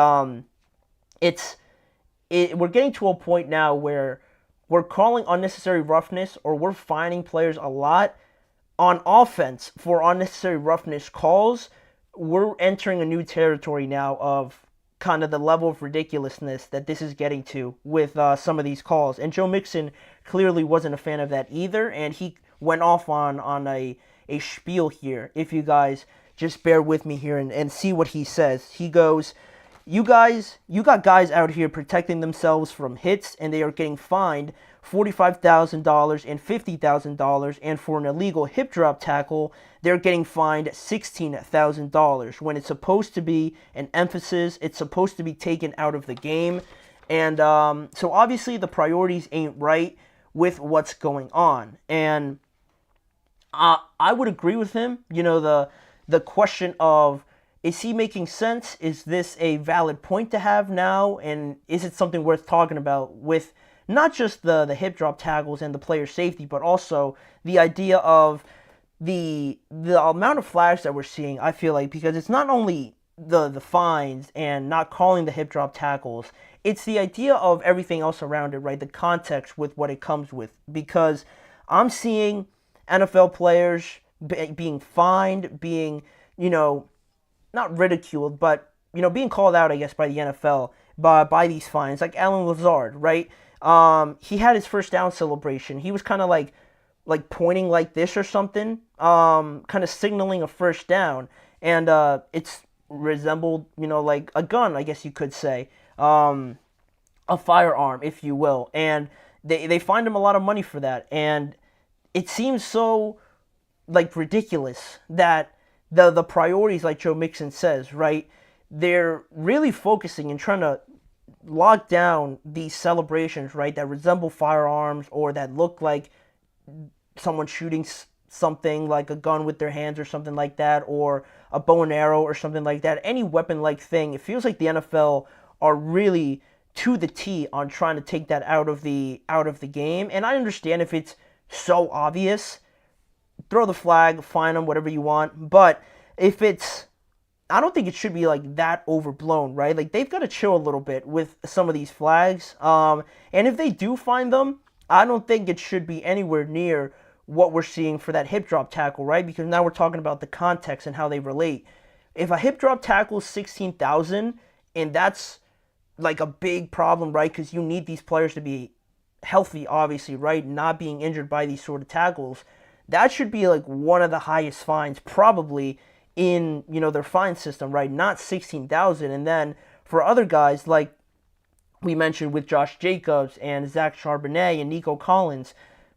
Speaker 1: we're getting to a point now where we're calling unnecessary roughness, or we're fining players a lot on offense for unnecessary roughness calls. We're entering a new territory now of kind of the level of ridiculousness that this is getting to with some of these calls. And Joe Mixon clearly wasn't a fan of that either, and he went off on a spiel here. If you guys just bear with me here and see what he says. He goes, you got guys out here protecting themselves from hits, and they are getting fined $45,000 and $50,000, and for an illegal hip drop tackle, they're getting fined $16,000 when it's supposed to be an emphasis. It's supposed to be taken out of the game. And so obviously the priorities ain't right with what's going on. And I would agree with him. The question of, is he making sense? Is this a valid point to have now? And is it something worth talking about with not just the hip drop tackles and the player safety, but also the idea of the amount of flags that we're seeing? I feel like, because it's not only the fines and not calling the hip drop tackles, it's the idea of everything else around it, right? The context with what it comes with. Because I'm seeing NFL players being fined, being, not ridiculed, but, being called out, I guess, by the NFL by these fines. Like Alan Lazard, right? He had his first down celebration. He was kind of like pointing like this or something, kind of signaling a first down. And it's resembled, like a gun, I guess you could say. A firearm, if you will. And they fined him a lot of money for that. And it seems so, ridiculous that the priorities, like Joe Mixon says, right? They're really focusing and trying to lock down these celebrations, right, that resemble firearms or that look like someone shooting something like a gun with their hands or something like that, or a bow and arrow or something like that. Any weapon-like thing. It feels like the NFL are really to the T on trying to take that out of the game. And I understand if it's so obvious, throw the flag, fine them, whatever you want. But if it's, I don't think it should be that overblown, right? They've got to chill a little bit with some of these flags. And if they do find them, I don't think it should be anywhere near what we're seeing for that hip drop tackle, right? Because now we're talking about the context and how they relate. If a hip drop tackle is $16,000, and that's a big problem, right? Because you need these players to be healthy, obviously, right? Not being injured by these sort of tackles. That should be one of the highest fines probably in, their fine system, right? Not $16,000. And then for other guys, like we mentioned with Josh Jacobs and Zach Charbonnet and Nico Collins,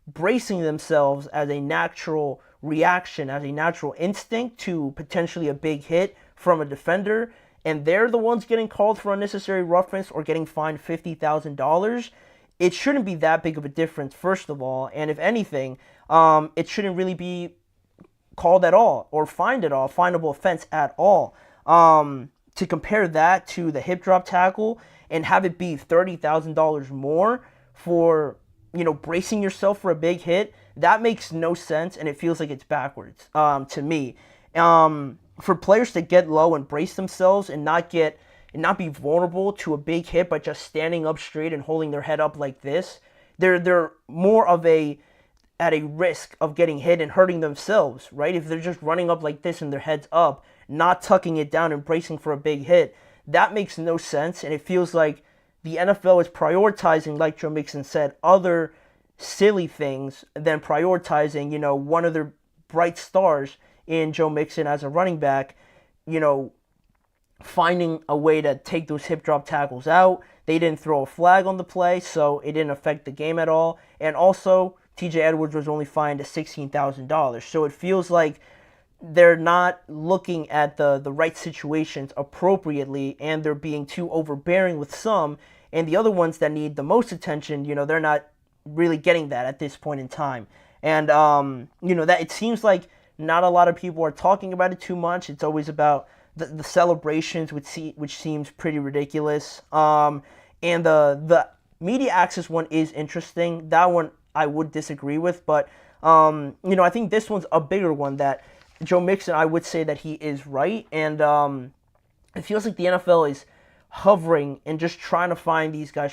Speaker 1: bracing themselves as a natural reaction, as a natural instinct to potentially a big hit from a defender, and they're the ones getting called for unnecessary roughness or getting fined $50,000, it shouldn't be that big of a difference, first of all. And if anything, it shouldn't really be called at all or fined at all, finable offense at all. To compare that to the hip drop tackle and have it be $30,000 more for, bracing yourself for a big hit, that makes no sense, and it feels like it's backwards to me. For players to get low and brace themselves and not be vulnerable to a big hit by just standing up straight and holding their head up like this, they're more of at a risk of getting hit and hurting themselves, right? If they're just running up like this and their head's up, not tucking it down and bracing for a big hit, that makes no sense. And it feels like the NFL is prioritizing, like Joe Mixon said, other silly things than prioritizing, one of their bright stars in Joe Mixon as a running back, finding a way to take those hip drop tackles out. They didn't throw a flag on the play, so it didn't affect the game at all. And also, TJ Edwards was only fined $16,000. So it feels like they're not looking at the right situations appropriately, and they're being too overbearing with some, and the other ones that need the most attention, they're not really getting that at this point in time. And, that it seems like not a lot of people are talking about it too much. It's always about the celebrations, which seems pretty ridiculous. And the media access one is interesting. That one I would disagree with, but, I think this one's a bigger one that Joe Mixon, I would say that he is right. And it feels like the NFL is hovering and just trying to find these guys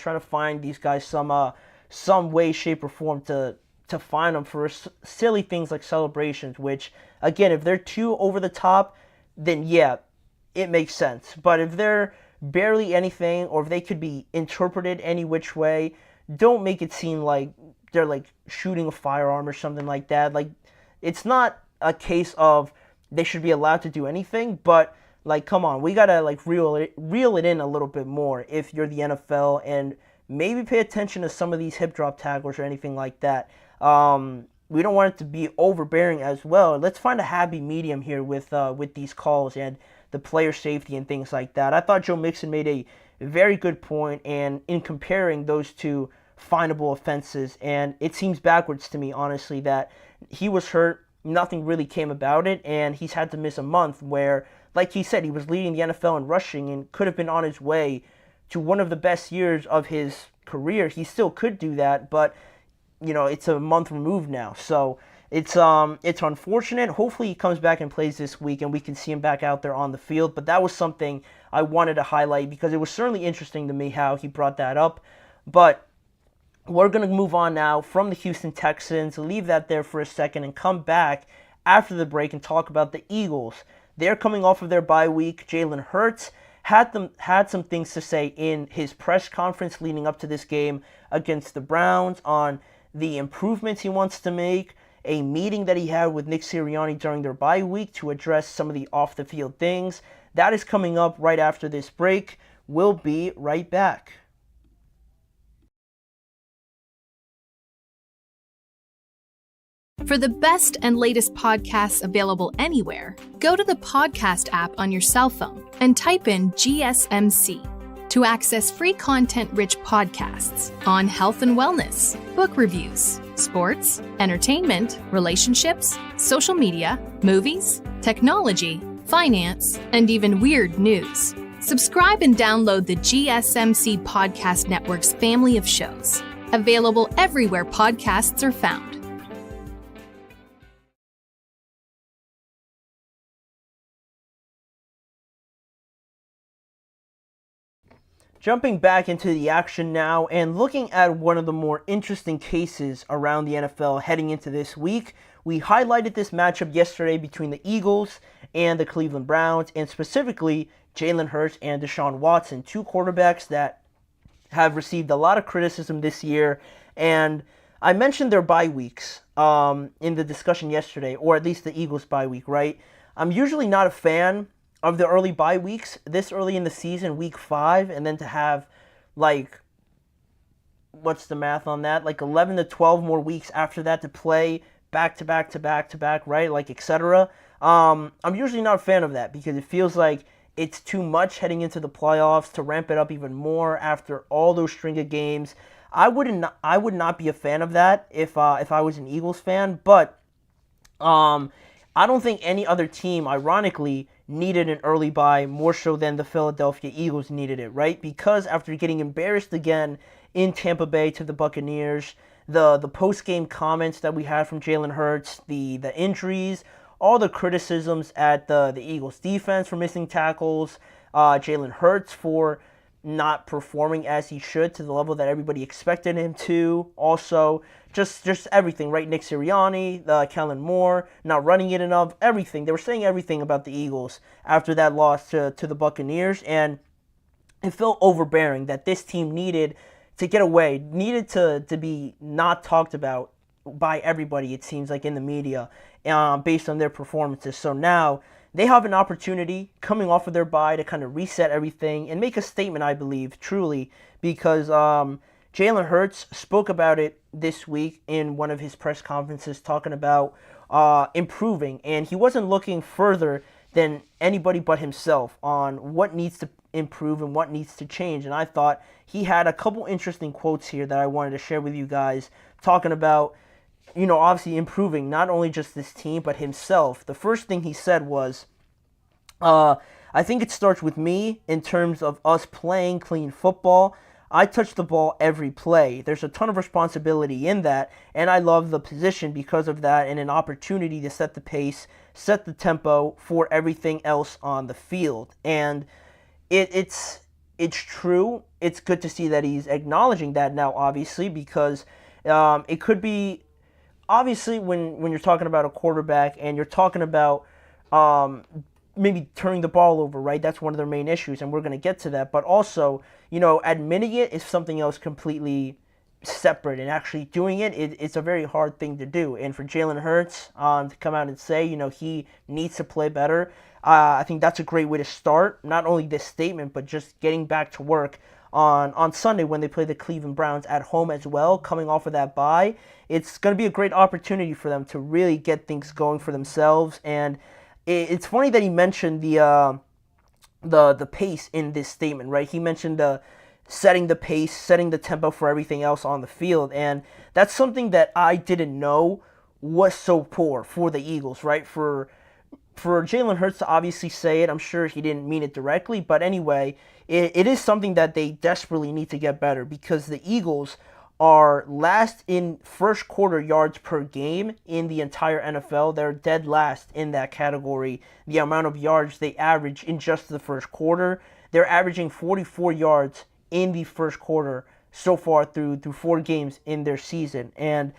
Speaker 1: some way, shape, or form to fine them for silly things like celebrations, which, again, if they're too over the top, then yeah, it makes sense. But if they're barely anything, or if they could be interpreted any which way, don't make it seem like they're shooting a firearm or something like that. It's not a case of they should be allowed to do anything, but come on, we gotta reel it in a little bit more if you're the NFL, and maybe pay attention to some of these hip drop tackles or anything like that. We don't want it to be overbearing as well. Let's find a happy medium here with these calls and the player safety and things like that. I thought Joe Mixon made a very good point, and in comparing those two finable offenses. And it seems backwards to me, honestly, that he was hurt, nothing really came about it, and he's had to miss a month where, like he said, he was leading the NFL in rushing and could have been on his way to one of the best years of his career. He still could do that, but it's a month removed now. So it's unfortunate. Hopefully he comes back and plays this week and we can see him back out there on the field. But that was something I wanted to highlight because it was certainly interesting to me how he brought that up. But we're going to move on now from the Houston Texans, leave that there for a second, and come back after the break and talk about the Eagles. They're coming off of their bye week. Jalen Hurts had some things to say in his press conference leading up to this game against the Browns on the improvements he wants to make, a meeting that he had with Nick Sirianni during their bye week to address some of the off-the-field things. That is coming up right after this break. We'll be right back.
Speaker 5: For the best and latest podcasts available anywhere, go to the podcast app on your cell phone and type in GSMC to access free content-rich podcasts on health and wellness, book reviews, sports, entertainment, relationships, social media, movies, technology, finance, and even weird news. Subscribe and download the GSMC Podcast Network's family of shows, available everywhere podcasts are found.
Speaker 1: Jumping back into the action now and looking at one of the more interesting cases around the NFL heading into this week. We highlighted this matchup yesterday between the Eagles and the Cleveland Browns, and specifically Jalen Hurts and Deshaun Watson, two quarterbacks that have received a lot of criticism this year. And I mentioned their bye weeks in the discussion yesterday, or at least the Eagles' bye week, right? I'm usually not a fan of the early bye weeks this early in the season, week 5, and then to have, what's the math on that? 11 to 12 more weeks after that to play back to back to back to back, right? etc. I'm usually not a fan of that because it feels like it's too much heading into the playoffs to ramp it up even more after all those string of games. I would not be a fan of that if I was an Eagles fan, but I don't think any other team, ironically, needed an early bye more so than the Philadelphia Eagles needed it, right? Because after getting embarrassed again in Tampa Bay to the Buccaneers, the post-game comments that we had from Jalen Hurts, the injuries, all the criticisms at the Eagles defense for missing tackles, Jalen Hurts for not performing as he should to the level that everybody expected him to. Also, just everything, right? Nick Sirianni, Kellen Moore, not running it enough, everything. They were saying everything about the Eagles after that loss to the Buccaneers, and it felt overbearing that this team needed to get away, needed to be not talked about by everybody, it seems like, in the media, based on their performances. So now they have an opportunity coming off of their bye to kind of reset everything and make a statement, I believe, truly, because Jalen Hurts spoke about it this week in one of his press conferences, talking about improving, and he wasn't looking further than anybody but himself on what needs to improve and what needs to change. And I thought he had a couple interesting quotes here that I wanted to share with you guys, talking about, obviously improving not only just this team, but himself. The first thing he said was, I think it starts with me in terms of us playing clean football. I touch the ball every play. There's a ton of responsibility in that, and I love the position because of that, and an opportunity to set the pace, set the tempo for everything else on the field. And it's true. It's good to see that he's acknowledging that now, obviously, because it could be, obviously, when you're talking about a quarterback and you're talking about maybe turning the ball over, right? That's one of their main issues, and we're going to get to that. But also, admitting it is something else completely separate, and actually doing it's a very hard thing to do. And for Jalen Hurts to come out and say, he needs to play better, I think that's a great way to start, not only this statement, but just getting back to work on Sunday when they play the Cleveland Browns at home as well, coming off of that bye. It's going to be a great opportunity for them to really get things going for themselves. And it's funny that he mentioned the pace in this statement, right? He mentioned setting the pace, setting the tempo for everything else on the field. And that's something that I didn't know was so poor for the Eagles, right? For Jalen Hurts to obviously say it, I'm sure he didn't mean it directly, but anyway, it is something that they desperately need to get better, because the Eagles are last in first quarter yards per game in the entire NFL. They're dead last in that category. The amount of yards they average in just the first quarter, they're averaging 44 yards in the first quarter so far through 4 games in their season. And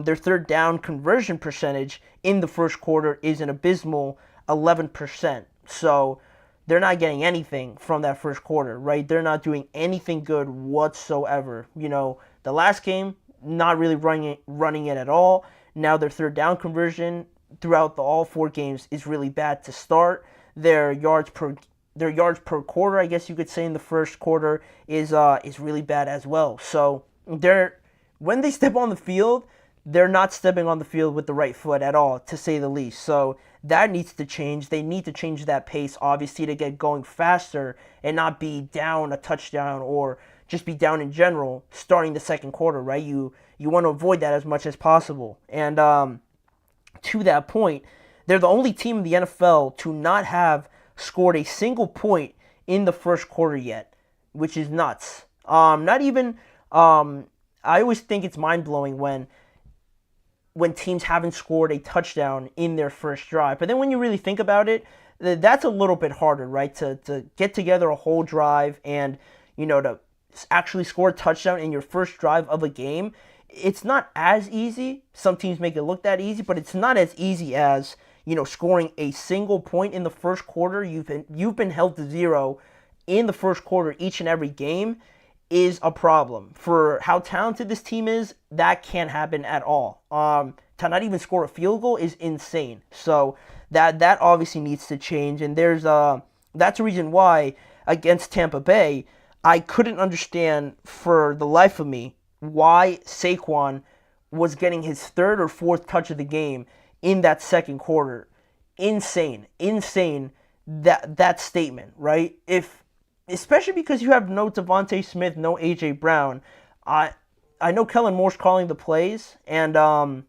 Speaker 1: their third down conversion percentage in the first quarter is an abysmal 11%. So they're not getting anything from that first quarter, right? They're not doing anything good whatsoever. The last game, not really running it at all. Now their third down conversion throughout all 4 games is really bad to start. Their yards per quarter, I guess you could say, in the first quarter is really bad as well. So when they step on the field, they're not stepping on the field with the right foot at all, to say the least. So that needs to change. They need to change that pace, obviously, to get going faster and not be down a touchdown or just be down in general starting the second quarter, right? You want to avoid that as much as possible. And to that point, they're the only team in the NFL to not have scored a single point in the first quarter yet, which is nuts. Not even, I always think it's mind-blowing when teams haven't scored a touchdown in their first drive. But then when you really think about it, that's a little bit harder, right? To get together a whole drive and, to actually score a touchdown in your first drive of a game. It's not as easy. Some teams make it look that easy, but it's not as easy as, scoring a single point in the first quarter. You've been held to 0 in the first quarter each and every game is a problem. For how talented this team is, that can't happen at all. To not even score a field goal is insane. So that obviously needs to change. And that's a reason why against Tampa Bay, I couldn't understand for the life of me why Saquon was getting his 3rd or 4th touch of the game in that second quarter. Insane that statement, right? Especially because you have no Devontae Smith, no A.J. Brown. I know Kellen Moore's calling the plays, and I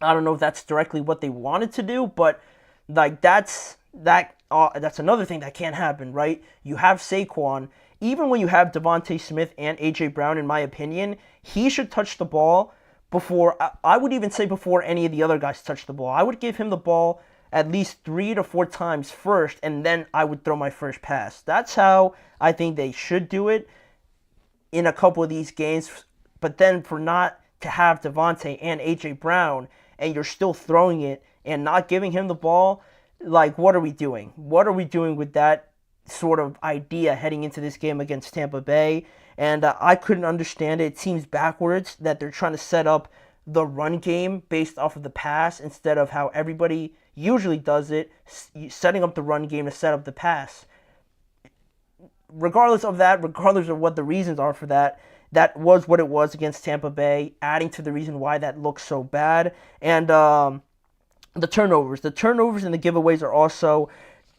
Speaker 1: don't know if that's directly what they wanted to do, but that's another thing that can't happen, right? You have Saquon. Even when you have Devontae Smith and A.J. Brown, in my opinion, he should touch the ball before, I would even say before any of the other guys touch the ball. I would give him the ball at least 3 to 4 times first, and then I would throw my first pass. That's how I think they should do it in a couple of these games. But then for not to have Devontae and A.J. Brown, and you're still throwing it and not giving him the ball, what are we doing? What are we doing with that sort of idea heading into this game against Tampa Bay? And I couldn't understand it. It seems backwards that they're trying to set up the run game based off of the pass instead of how everybody usually does it, setting up the run game to set up the pass. Regardless of what the reasons are for that, that was what it was against Tampa Bay, adding to the reason why that looks so bad. And the turnovers and the giveaways are also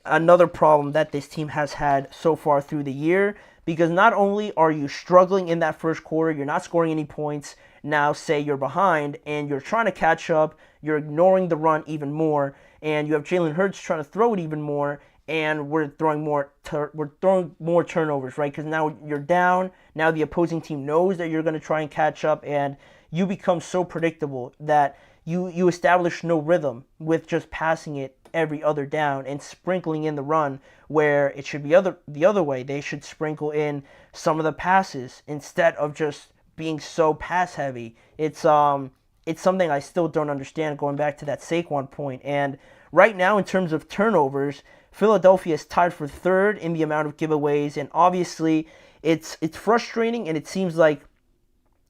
Speaker 1: another problem that this team has had so far through the year, because not only are you struggling in that first quarter, you're not scoring any points. Now say you're behind and you're trying to catch up, you're ignoring the run even more, and you have Jalen Hurts trying to throw it even more, and we're throwing more turnovers, right? Because now you're down. Now the opposing team knows that you're going to try and catch up, and you become so predictable that you establish no rhythm with just passing it every other down and sprinkling in the run where it should be the other way. They should sprinkle in some of the passes instead of just being so pass heavy. It's something I still don't understand, going back to that Saquon point. And right now, in terms of turnovers, Philadelphia is tied for 3rd in the amount of giveaways, and obviously it's frustrating, and it seems like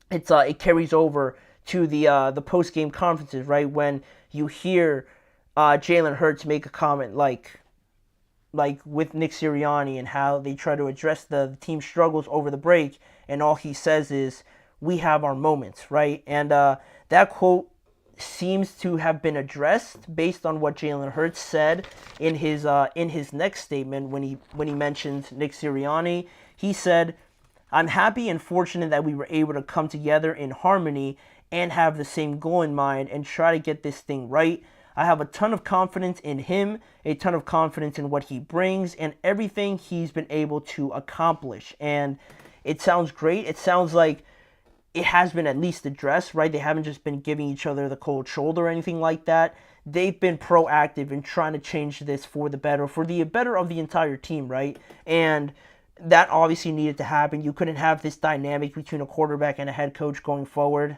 Speaker 1: it carries over to the post game conferences, right? When you hear Jalen Hurts make a comment like with Nick Sirianni and how they try to address the team's struggles over the break, and all he says is, "We have our moments," right? And that quote seems to have been addressed based on what Jalen Hurts said in his next statement when he mentioned Nick Sirianni. He said, I'm happy and fortunate that we were able to come together in harmony and have the same goal in mind and try to get this thing right. I have a ton of confidence in him, a ton of confidence in what he brings, and everything he's been able to accomplish. And it sounds great. It sounds like it has been at least addressed, right? They haven't just been giving each other the cold shoulder or anything like that. They've been proactive in trying to change this for the better of the entire team, right? And that obviously needed to happen. You couldn't have this dynamic between a quarterback and a head coach going forward.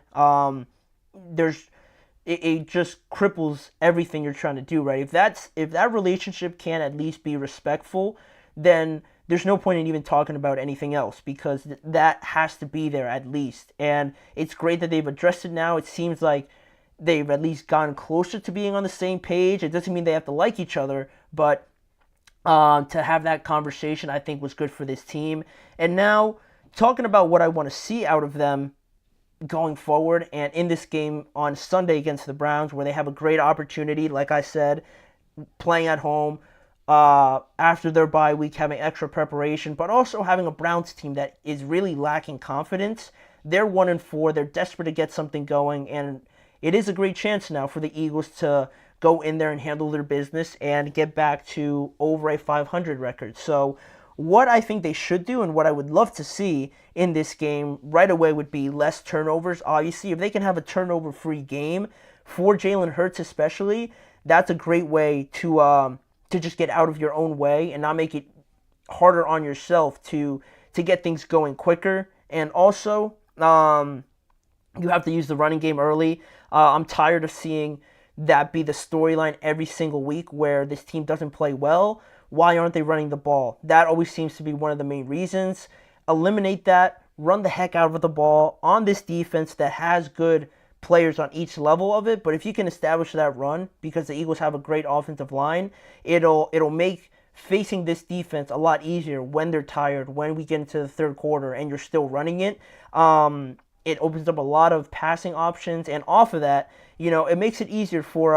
Speaker 1: It just cripples everything you're trying to do, right? If that relationship can at least be respectful, then there's no point in even talking about anything else, because that has to be there at least. And it's great that they've addressed it now. It seems like they've at least gotten closer to being on the same page. It doesn't mean they have to like each other, but to have that conversation, I think, was good for this team. And now, talking about what I want to see out of them going forward, and in this game on Sunday against the Browns, where they have a great opportunity, like I said, playing at home, after their bye week, having extra preparation, but also having a Browns team that is really lacking confidence. They're 1-4. They're desperate to get something going, and it is a great chance now for the Eagles to go in there and handle their business and get back to over a 500 record. So what I think they should do, and what I would love to see in this game right away, would be less turnovers. Obviously, if they can have a turnover-free game for Jalen Hurts especially, that's a great way to just get out of your own way and not make it harder on yourself to get things going quicker. And also, you have to use the running game early. I'm tired of seeing that be the storyline every single week where this team doesn't play well. Why aren't they running the ball? That always seems to be one of the main reasons. Eliminate that. Run the heck out of the ball on this defense that has good players on each level of it. But if you can establish that run, because the Eagles have a great offensive line, it'll make facing this defense a lot easier when they're tired, when we get into the third quarter and you're still running it. It opens up a lot of passing options, and off of that, it makes it easier for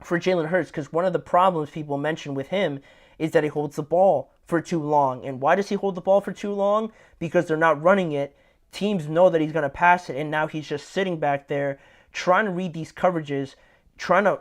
Speaker 1: Jalen Hurts, because one of the problems people mention with him is that he holds the ball for too long. And why does he hold the ball for too long? Because they're not running it. Teams know that he's going to pass it, and now he's just sitting back there trying to read these coverages, trying to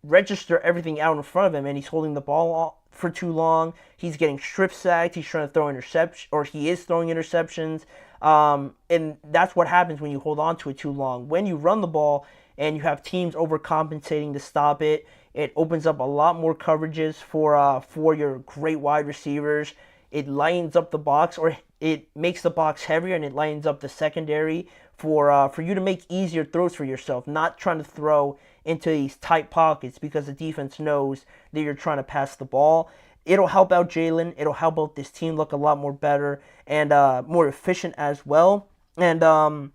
Speaker 1: register everything out in front of him, and he's holding the ball for too long. He's getting strip sacked. He's trying to throw interceptions, or he is throwing interceptions. And that's what happens when you hold on to it too long. When you run the ball and you have teams overcompensating to stop it, it opens up a lot more coverages for your great wide receivers. It lightens up the box, or it makes the box heavier, and it lightens up the secondary for you to make easier throws for yourself, not trying to throw into these tight pockets because the defense knows that you're trying to pass the ball. It'll help out Jalen. It'll help out this team look a lot more better and more efficient as well. And I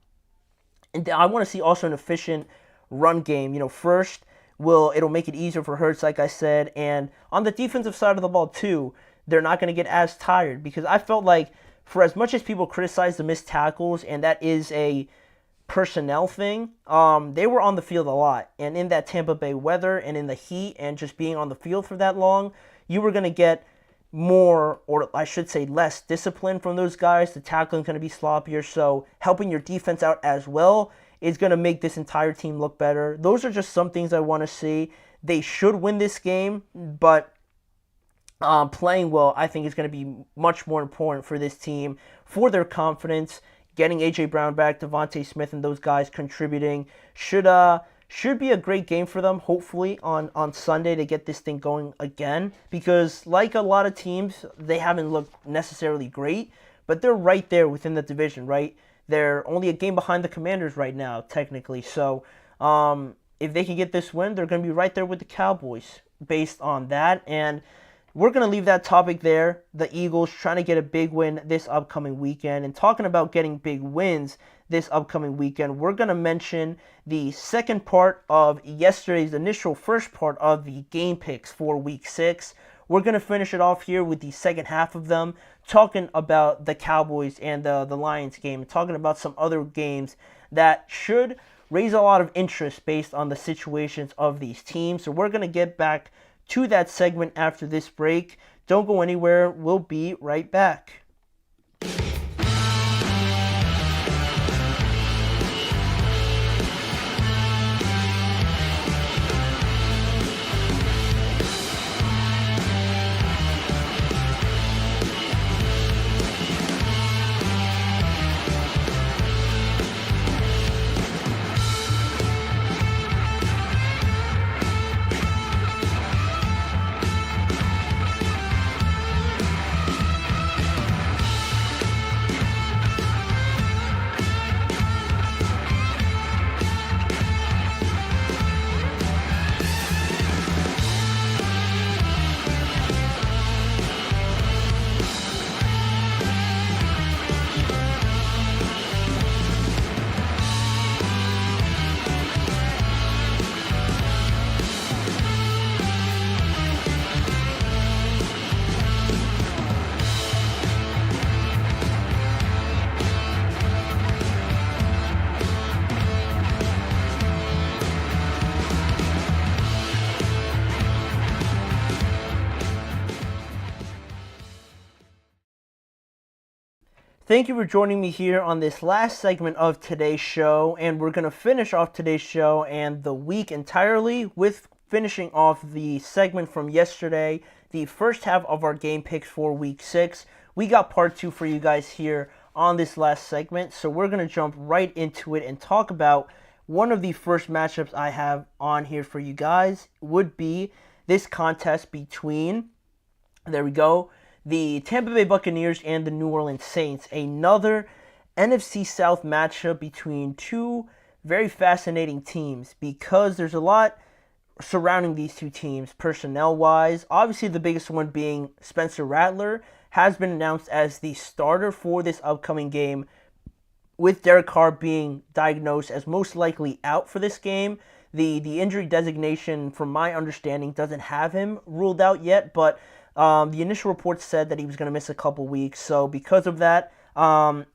Speaker 1: want to see also an efficient run game. First, it'll make it easier for Hurts, like I said. And on the defensive side of the ball, too, they're not going to get as tired, because I felt like for as much as people criticize the missed tackles, and that is a personnel thing, they were on the field a lot. And in that Tampa Bay weather and in the heat and just being on the field for that long, you were going to get more, or I should say less, discipline from those guys. The tackling going to be sloppier, so helping your defense out as well is going to make this entire team look better. Those are just some things I want to see. They should win this game, but playing well, I think, is going to be much more important for this team, for their confidence. Getting A.J. Brown back, Devontae Smith, and those guys contributing should be a great game for them, hopefully, on Sunday to get this thing going again. Because like a lot of teams, they haven't looked necessarily great, but they're right there within the division, right? They're only a game behind the Commanders right now, technically. So if they can get this win, they're going to be right there with the Cowboys based on that. And we're going to leave that topic there. The Eagles trying to get a big win this upcoming weekend. And talking about getting big wins this upcoming weekend, we're going to mention the second part of yesterday's initial first part of the game picks for Week 6. We're going to finish it off here with the second half of them, talking about the Cowboys and the Lions game, and talking about some other games that should raise a lot of interest based on the situations of these teams. So we're going to get back to that segment after this break. Don't go anywhere. We'll be right back. Thank you for joining me here on this last segment of today's show, and we're going to finish off today's show and the week entirely with finishing off the segment from yesterday, the first half of our game picks for Week 6. We got part 2 for you guys here on this last segment, so we're going to jump right into it and talk about one of the first matchups I have on here for you guys would be this contest between, there we go, the Tampa Bay Buccaneers and the New Orleans Saints. Another NFC South matchup between two very fascinating teams because there's a lot surrounding these two teams personnel-wise. Obviously, the biggest one being Spencer Rattler has been announced as the starter for this upcoming game, with Derek Carr being diagnosed as most likely out for this game. The injury designation, from my understanding, doesn't have him ruled out yet, but the initial reports said that he was going to miss a couple weeks. So because of that,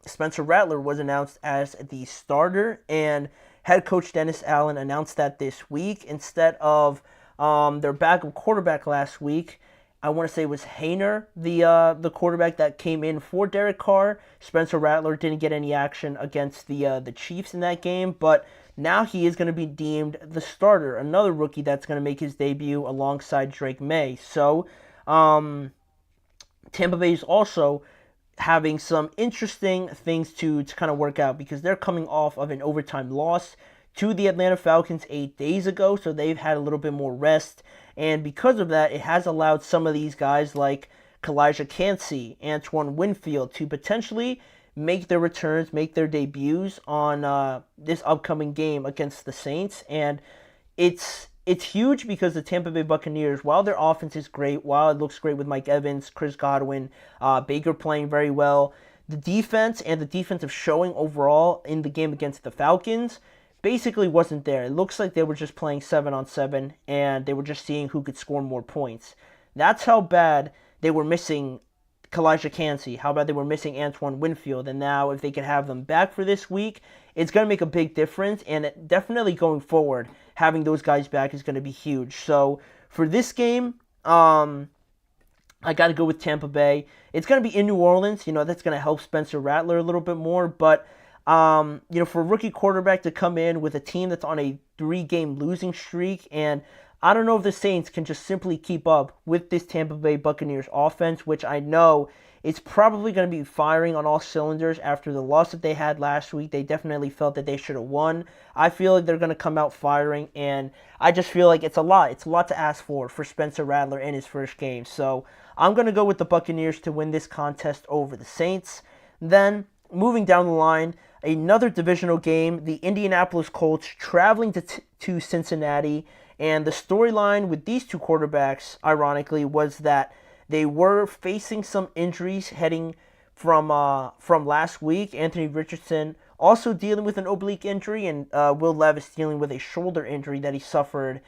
Speaker 1: Spencer Rattler was announced as the starter, and head coach Dennis Allen announced that this week instead of their backup quarterback last week. I want to say it was Hayner, the quarterback that came in for Derek Carr. Spencer Rattler didn't get any action against the Chiefs in that game, but now he is going to be deemed the starter, another rookie that's going to make his debut alongside Drake May. So Tampa Bay is also having some interesting things to kind of work out because they're coming off of an overtime loss to the Atlanta Falcons 8 days ago, so they've had a little bit more rest, and because of that, it has allowed some of these guys like Kalijah Kancey, Antoine Winfield to potentially make their returns, make their debuts on this upcoming game against the Saints, and it's huge because the Tampa Bay Buccaneers, while their offense is great, while it looks great with Mike Evans, Chris Godwin, Baker playing very well, the defense and the defensive showing overall in the game against the Falcons basically wasn't there. It looks like they were just playing 7-on-7 and they were just seeing who could score more points. That's how bad they were missing Kalijah Kancey, how bad they were missing Antoine Winfield, and now if they could have them back for this week, it's going to make a big difference, and definitely going forward, having those guys back is going to be huge. So for this game, I got to go with Tampa Bay. It's going to be in New Orleans. That's going to help Spencer Rattler a little bit more, but for a rookie quarterback to come in with a team that's on a 3-game losing streak, and I don't know if the Saints can just simply keep up with this Tampa Bay Buccaneers offense, which I know it's probably going to be firing on all cylinders after the loss that they had last week. They definitely felt that they should have won. I feel like they're going to come out firing, and I just feel like it's a lot. It's a lot to ask for Spencer Rattler in his first game. So I'm going to go with the Buccaneers to win this contest over the Saints. Then, moving down the line, another divisional game, the Indianapolis Colts traveling to Cincinnati. And the storyline with these two quarterbacks, ironically, was that they were facing some injuries heading from last week. Anthony Richardson also dealing with an oblique injury, and Will Levis dealing with a shoulder injury that he suffered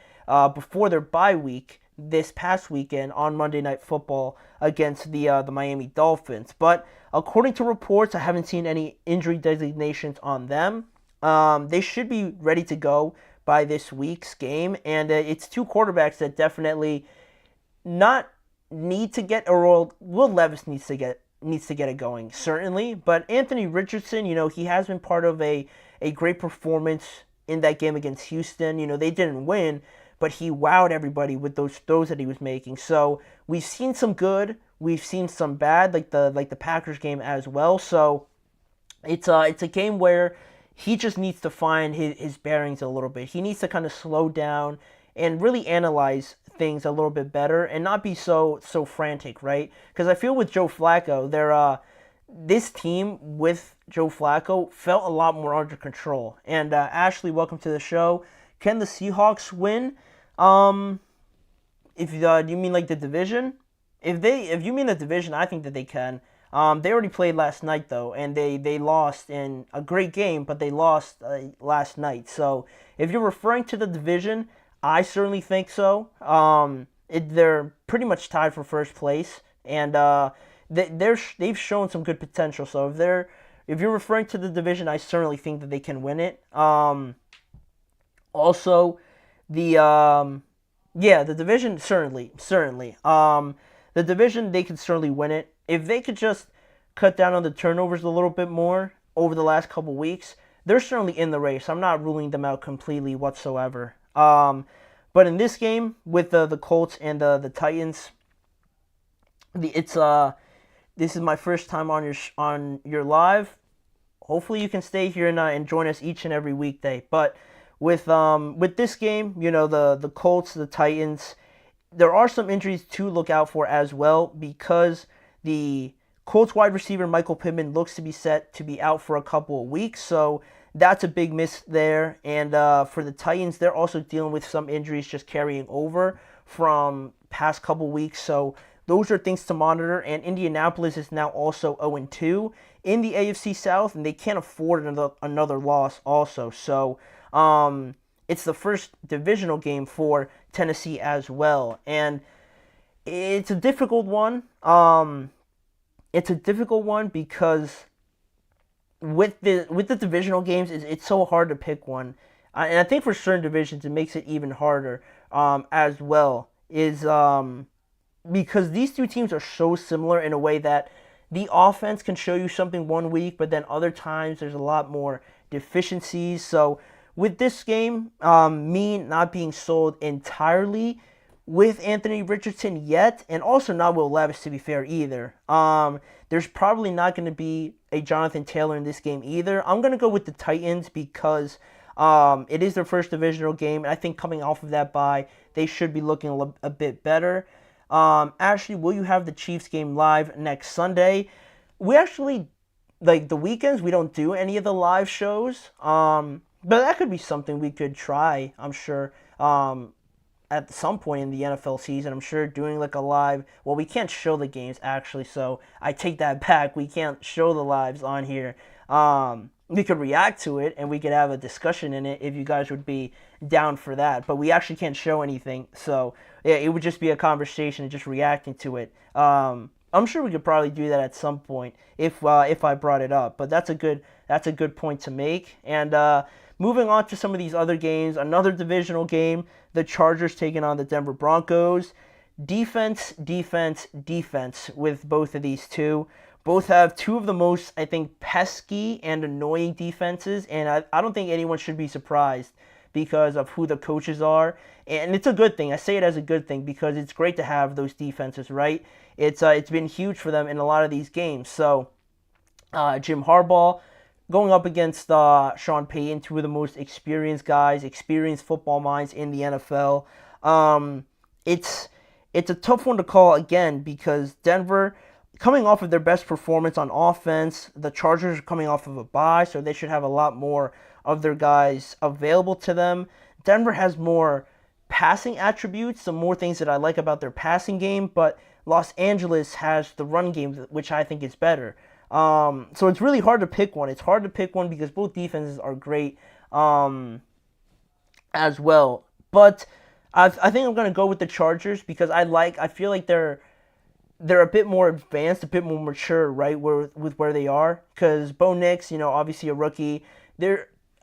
Speaker 1: before their bye week this past weekend on Monday Night Football against the Miami Dolphins. But according to reports, I haven't seen any injury designations on them. They should be ready to go by this week's game, and it's two quarterbacks that definitely not need to get, or Will Levis needs to get it going, certainly, but Anthony Richardson, he has been part of a great performance in that game against Houston. They didn't win, but he wowed everybody with those throws that he was making. So we've seen some good, we've seen some bad, like the Packers game as well. So it's a game where he just needs to find his bearings a little bit. He needs to kind of slow down and really analyze things a little bit better and not be so frantic, right? Because I feel with Joe Flacco, this team with Joe Flacco felt a lot more under control. And Ashley, welcome to the show. Can the Seahawks win? If you mean like the division, if you mean the division, I think that they can. They already played last night, though, and they lost in a great game, but they lost last night. So if you're referring to the division, I certainly think so. They're pretty much tied for first place, and they've shown some good potential. So if you're referring to the division, I certainly think that they can win it. Also, the division, certainly. The division, they can certainly win it. If they could just cut down on the turnovers a little bit more over the last couple weeks, they're certainly in the race. I'm not ruling them out completely whatsoever. But in this game with the Colts and the Titans, this is my first time on your live. Hopefully you can stay here and join us each and every weekday. But with this game, the Colts, the Titans, there are some injuries to look out for as well, because the Colts wide receiver Michael Pittman looks to be set to be out for a couple of weeks, so that's a big miss there. And for the Titans, they're also dealing with some injuries just carrying over from past couple weeks, so those are things to monitor. And Indianapolis is now also 0-2 in the AFC South, and they can't afford another loss also. So it's the first divisional game for Tennessee as well, and it's a difficult one. It's a difficult one because with the divisional games, it's so hard to pick one, and I think for certain divisions it makes it even harder as well. Because these two teams are so similar in a way that the offense can show you something one week, but then other times there's a lot more deficiencies. So with this game, me not being sold entirely with Anthony Richardson yet, and also not Will Levis, to be fair, either. There's probably not going to be a Jonathan Taylor in this game either. I'm going to go with the Titans because it is their first divisional game, and I think coming off of that bye, they should be looking a bit better. Ashley, will you have the Chiefs game live next Sunday? We actually, like the weekends, we don't do any of the live shows, but that could be something we could try, I'm sure, at some point in the NFL season. I'm sure doing like a live, well, we can't show the games actually, so I take that back. We can't show the lives on here. We could react to it and we could have a discussion in it if you guys would be down for that, but we actually can't show anything, so yeah, it would just be a conversation, just reacting to it. I'm sure we could probably do that at some point if I brought it up, but that's a good point to make. And moving on to some of these other games, another divisional game, the Chargers taking on the Denver Broncos. Defense with both of these two. Both have two of the most, I think, pesky and annoying defenses, and I don't think anyone should be surprised because of who the coaches are. And it's a good thing. I say it as a good thing because it's great to have those defenses, right? It's been huge for them in a lot of these games. So Jim Harbaugh going up against Sean Payton, two of the most experienced guys, experienced football minds in the NFL. It's a tough one to call again because Denver, coming off of their best performance on offense, the Chargers are coming off of a bye, so they should have a lot more of their guys available to them. Denver has more passing attributes, some more things that I like about their passing game, but Los Angeles has the run game, which I think is better. So it's really hard to pick one. It's hard to pick one because both defenses are great as well. But I think I'm going to go with the Chargers because I feel like they're a bit more advanced, a bit more mature, right, with where they are. Because Bo Nix, obviously a rookie,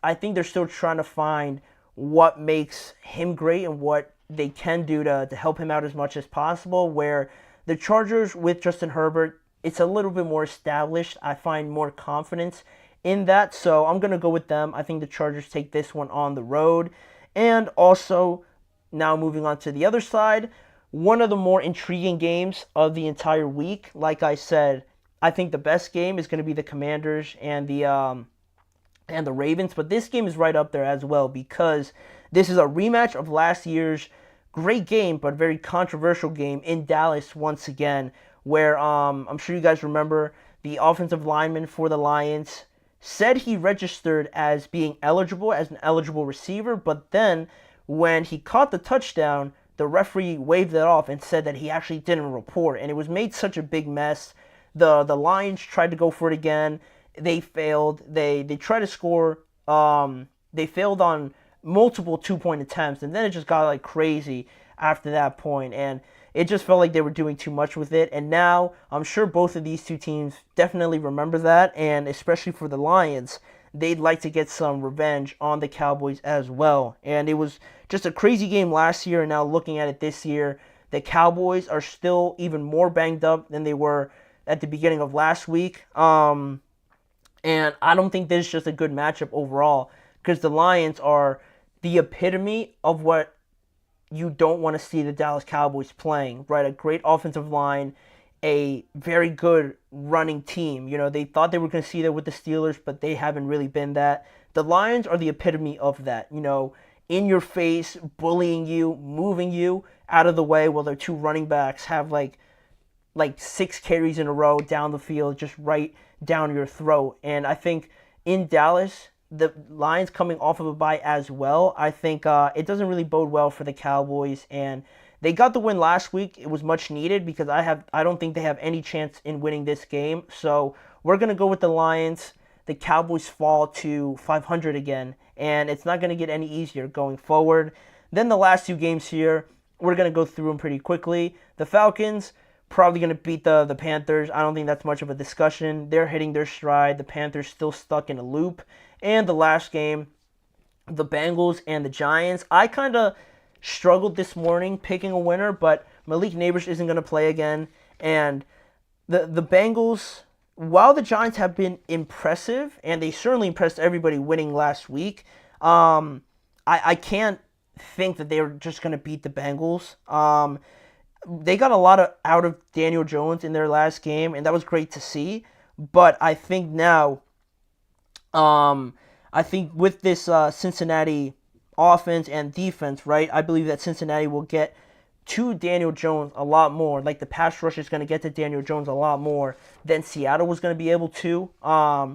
Speaker 1: I think they're still trying to find what makes him great and what they can do to help him out as much as possible, where the Chargers with Justin Herbert, it's a little bit more established. I find more confidence in that, so I'm going to go with them. I think the Chargers take this one on the road. And also, now moving on to the other side, one of the more intriguing games of the entire week. Like I said, I think the best game is going to be the Commanders and the Ravens, but this game is right up there as well because this is a rematch of last year's great game but very controversial game in Dallas once again, where I'm sure you guys remember the offensive lineman for the Lions said he registered as being eligible, as an eligible receiver, but then when he caught the touchdown, the referee waved it off and said that he actually didn't report, and it was made such a big mess. The Lions tried to go for it again. They failed. They tried to score. They failed on multiple 2-point attempts, and then it just got like crazy after that point, and it just felt like they were doing too much with it. And now I'm sure both of these two teams definitely remember that, and especially for the Lions, they'd like to get some revenge on the Cowboys as well. And it was just a crazy game last year, and now looking at it this year, the Cowboys are still even more banged up than they were at the beginning of last week. And I don't think this is just a good matchup overall, because the Lions are the epitome of what you don't want to see the Dallas Cowboys playing, right? A great offensive line, a very good running team. You know, they thought they were going to see that with the Steelers, but they haven't really been that. The Lions are the epitome of that, you know, in your face, bullying you, moving you out of the way while their two running backs have like 6 carries in a row down the field, just right down your throat. And I think in Dallas, the Lions coming off of a bye as well, I think it doesn't really bode well for the Cowboys. And they got the win last week. It was much needed because I don't think they have any chance in winning this game. So we're going to go with the Lions. The Cowboys fall to 500 again, and it's not going to get any easier going forward. Then the last 2 games here, we're going to go through them pretty quickly. The Falcons, probably going to beat the Panthers. I don't think that's much of a discussion. They're hitting their stride. The Panthers still stuck in a loop. And the last game, the Bengals and the Giants. I kind of struggled this morning picking a winner, but Malik Neighbors isn't going to play again. And the Bengals, while the Giants have been impressive, and they certainly impressed everybody winning last week, I can't think that they were just going to beat the Bengals. They got a lot out of Daniel Jones in their last game, and that was great to see. But I think now, I think with this Cincinnati offense and defense, right, I believe that Cincinnati will get to Daniel Jones a lot more. Like, the pass rush is going to get to Daniel Jones a lot more than Seattle was going to be able to.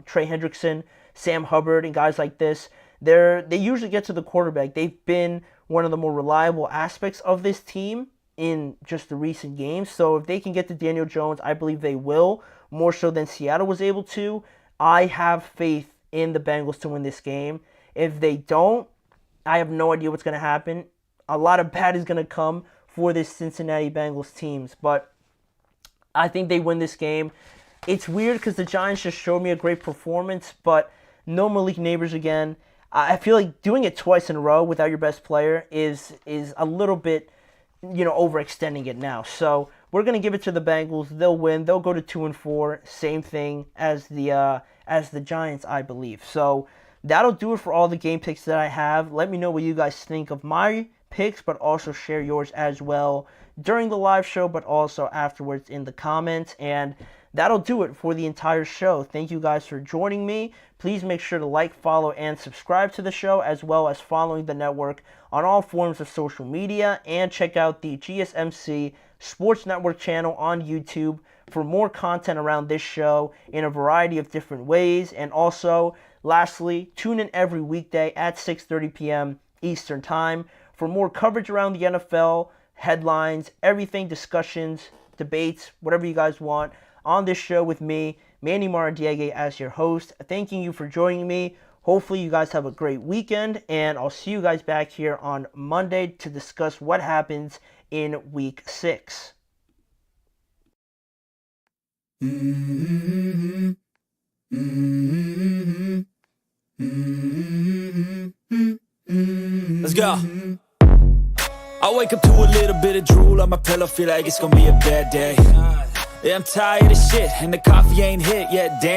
Speaker 1: Trey Hendrickson, Sam Hubbard, and guys like this, they usually get to the quarterback. They've been one of the more reliable aspects of this team in just the recent games. So if they can get to Daniel Jones, I believe they will, more so than Seattle was able to. I have faith in the Bengals to win this game. If they don't, I have no idea what's going to happen. A lot of bad is going to come for this Cincinnati Bengals teams, but I think they win this game. It's weird because the Giants just showed me a great performance, but no Malik Neighbors again. I feel like doing it twice in a row without your best player is a little bit, overextending it now. So we're going to give it to the Bengals. They'll win. They'll go to 2-4. Same thing as the Giants, I believe. So that'll do it for all the game picks that I have. Let me know what you guys think of my picks, but also share yours as well during the live show, but also afterwards in the comments. And that'll do it for the entire show. Thank you guys for joining me. Please make sure to like, follow, and subscribe to the show, as well as following the network on all forms of social media, and check out the GSMC Sports Network channel on YouTube for more content around this show in a variety of different ways. And also, lastly, tune in every weekday at 6:30 p.m. Eastern Time for more coverage around the NFL, headlines, everything, discussions, debates, whatever you guys want on this show with me, Manny Maradiaga, as your host. Thanking you for joining me. Hopefully you guys have a great weekend, and I'll see you guys back here on Monday to discuss what happens in Week 6.
Speaker 3: Let's go. I wake up to a little bit of drool on my pillow, feel like it's gonna be a bad day. Yeah, I'm tired of shit, and the coffee ain't hit yet, damn.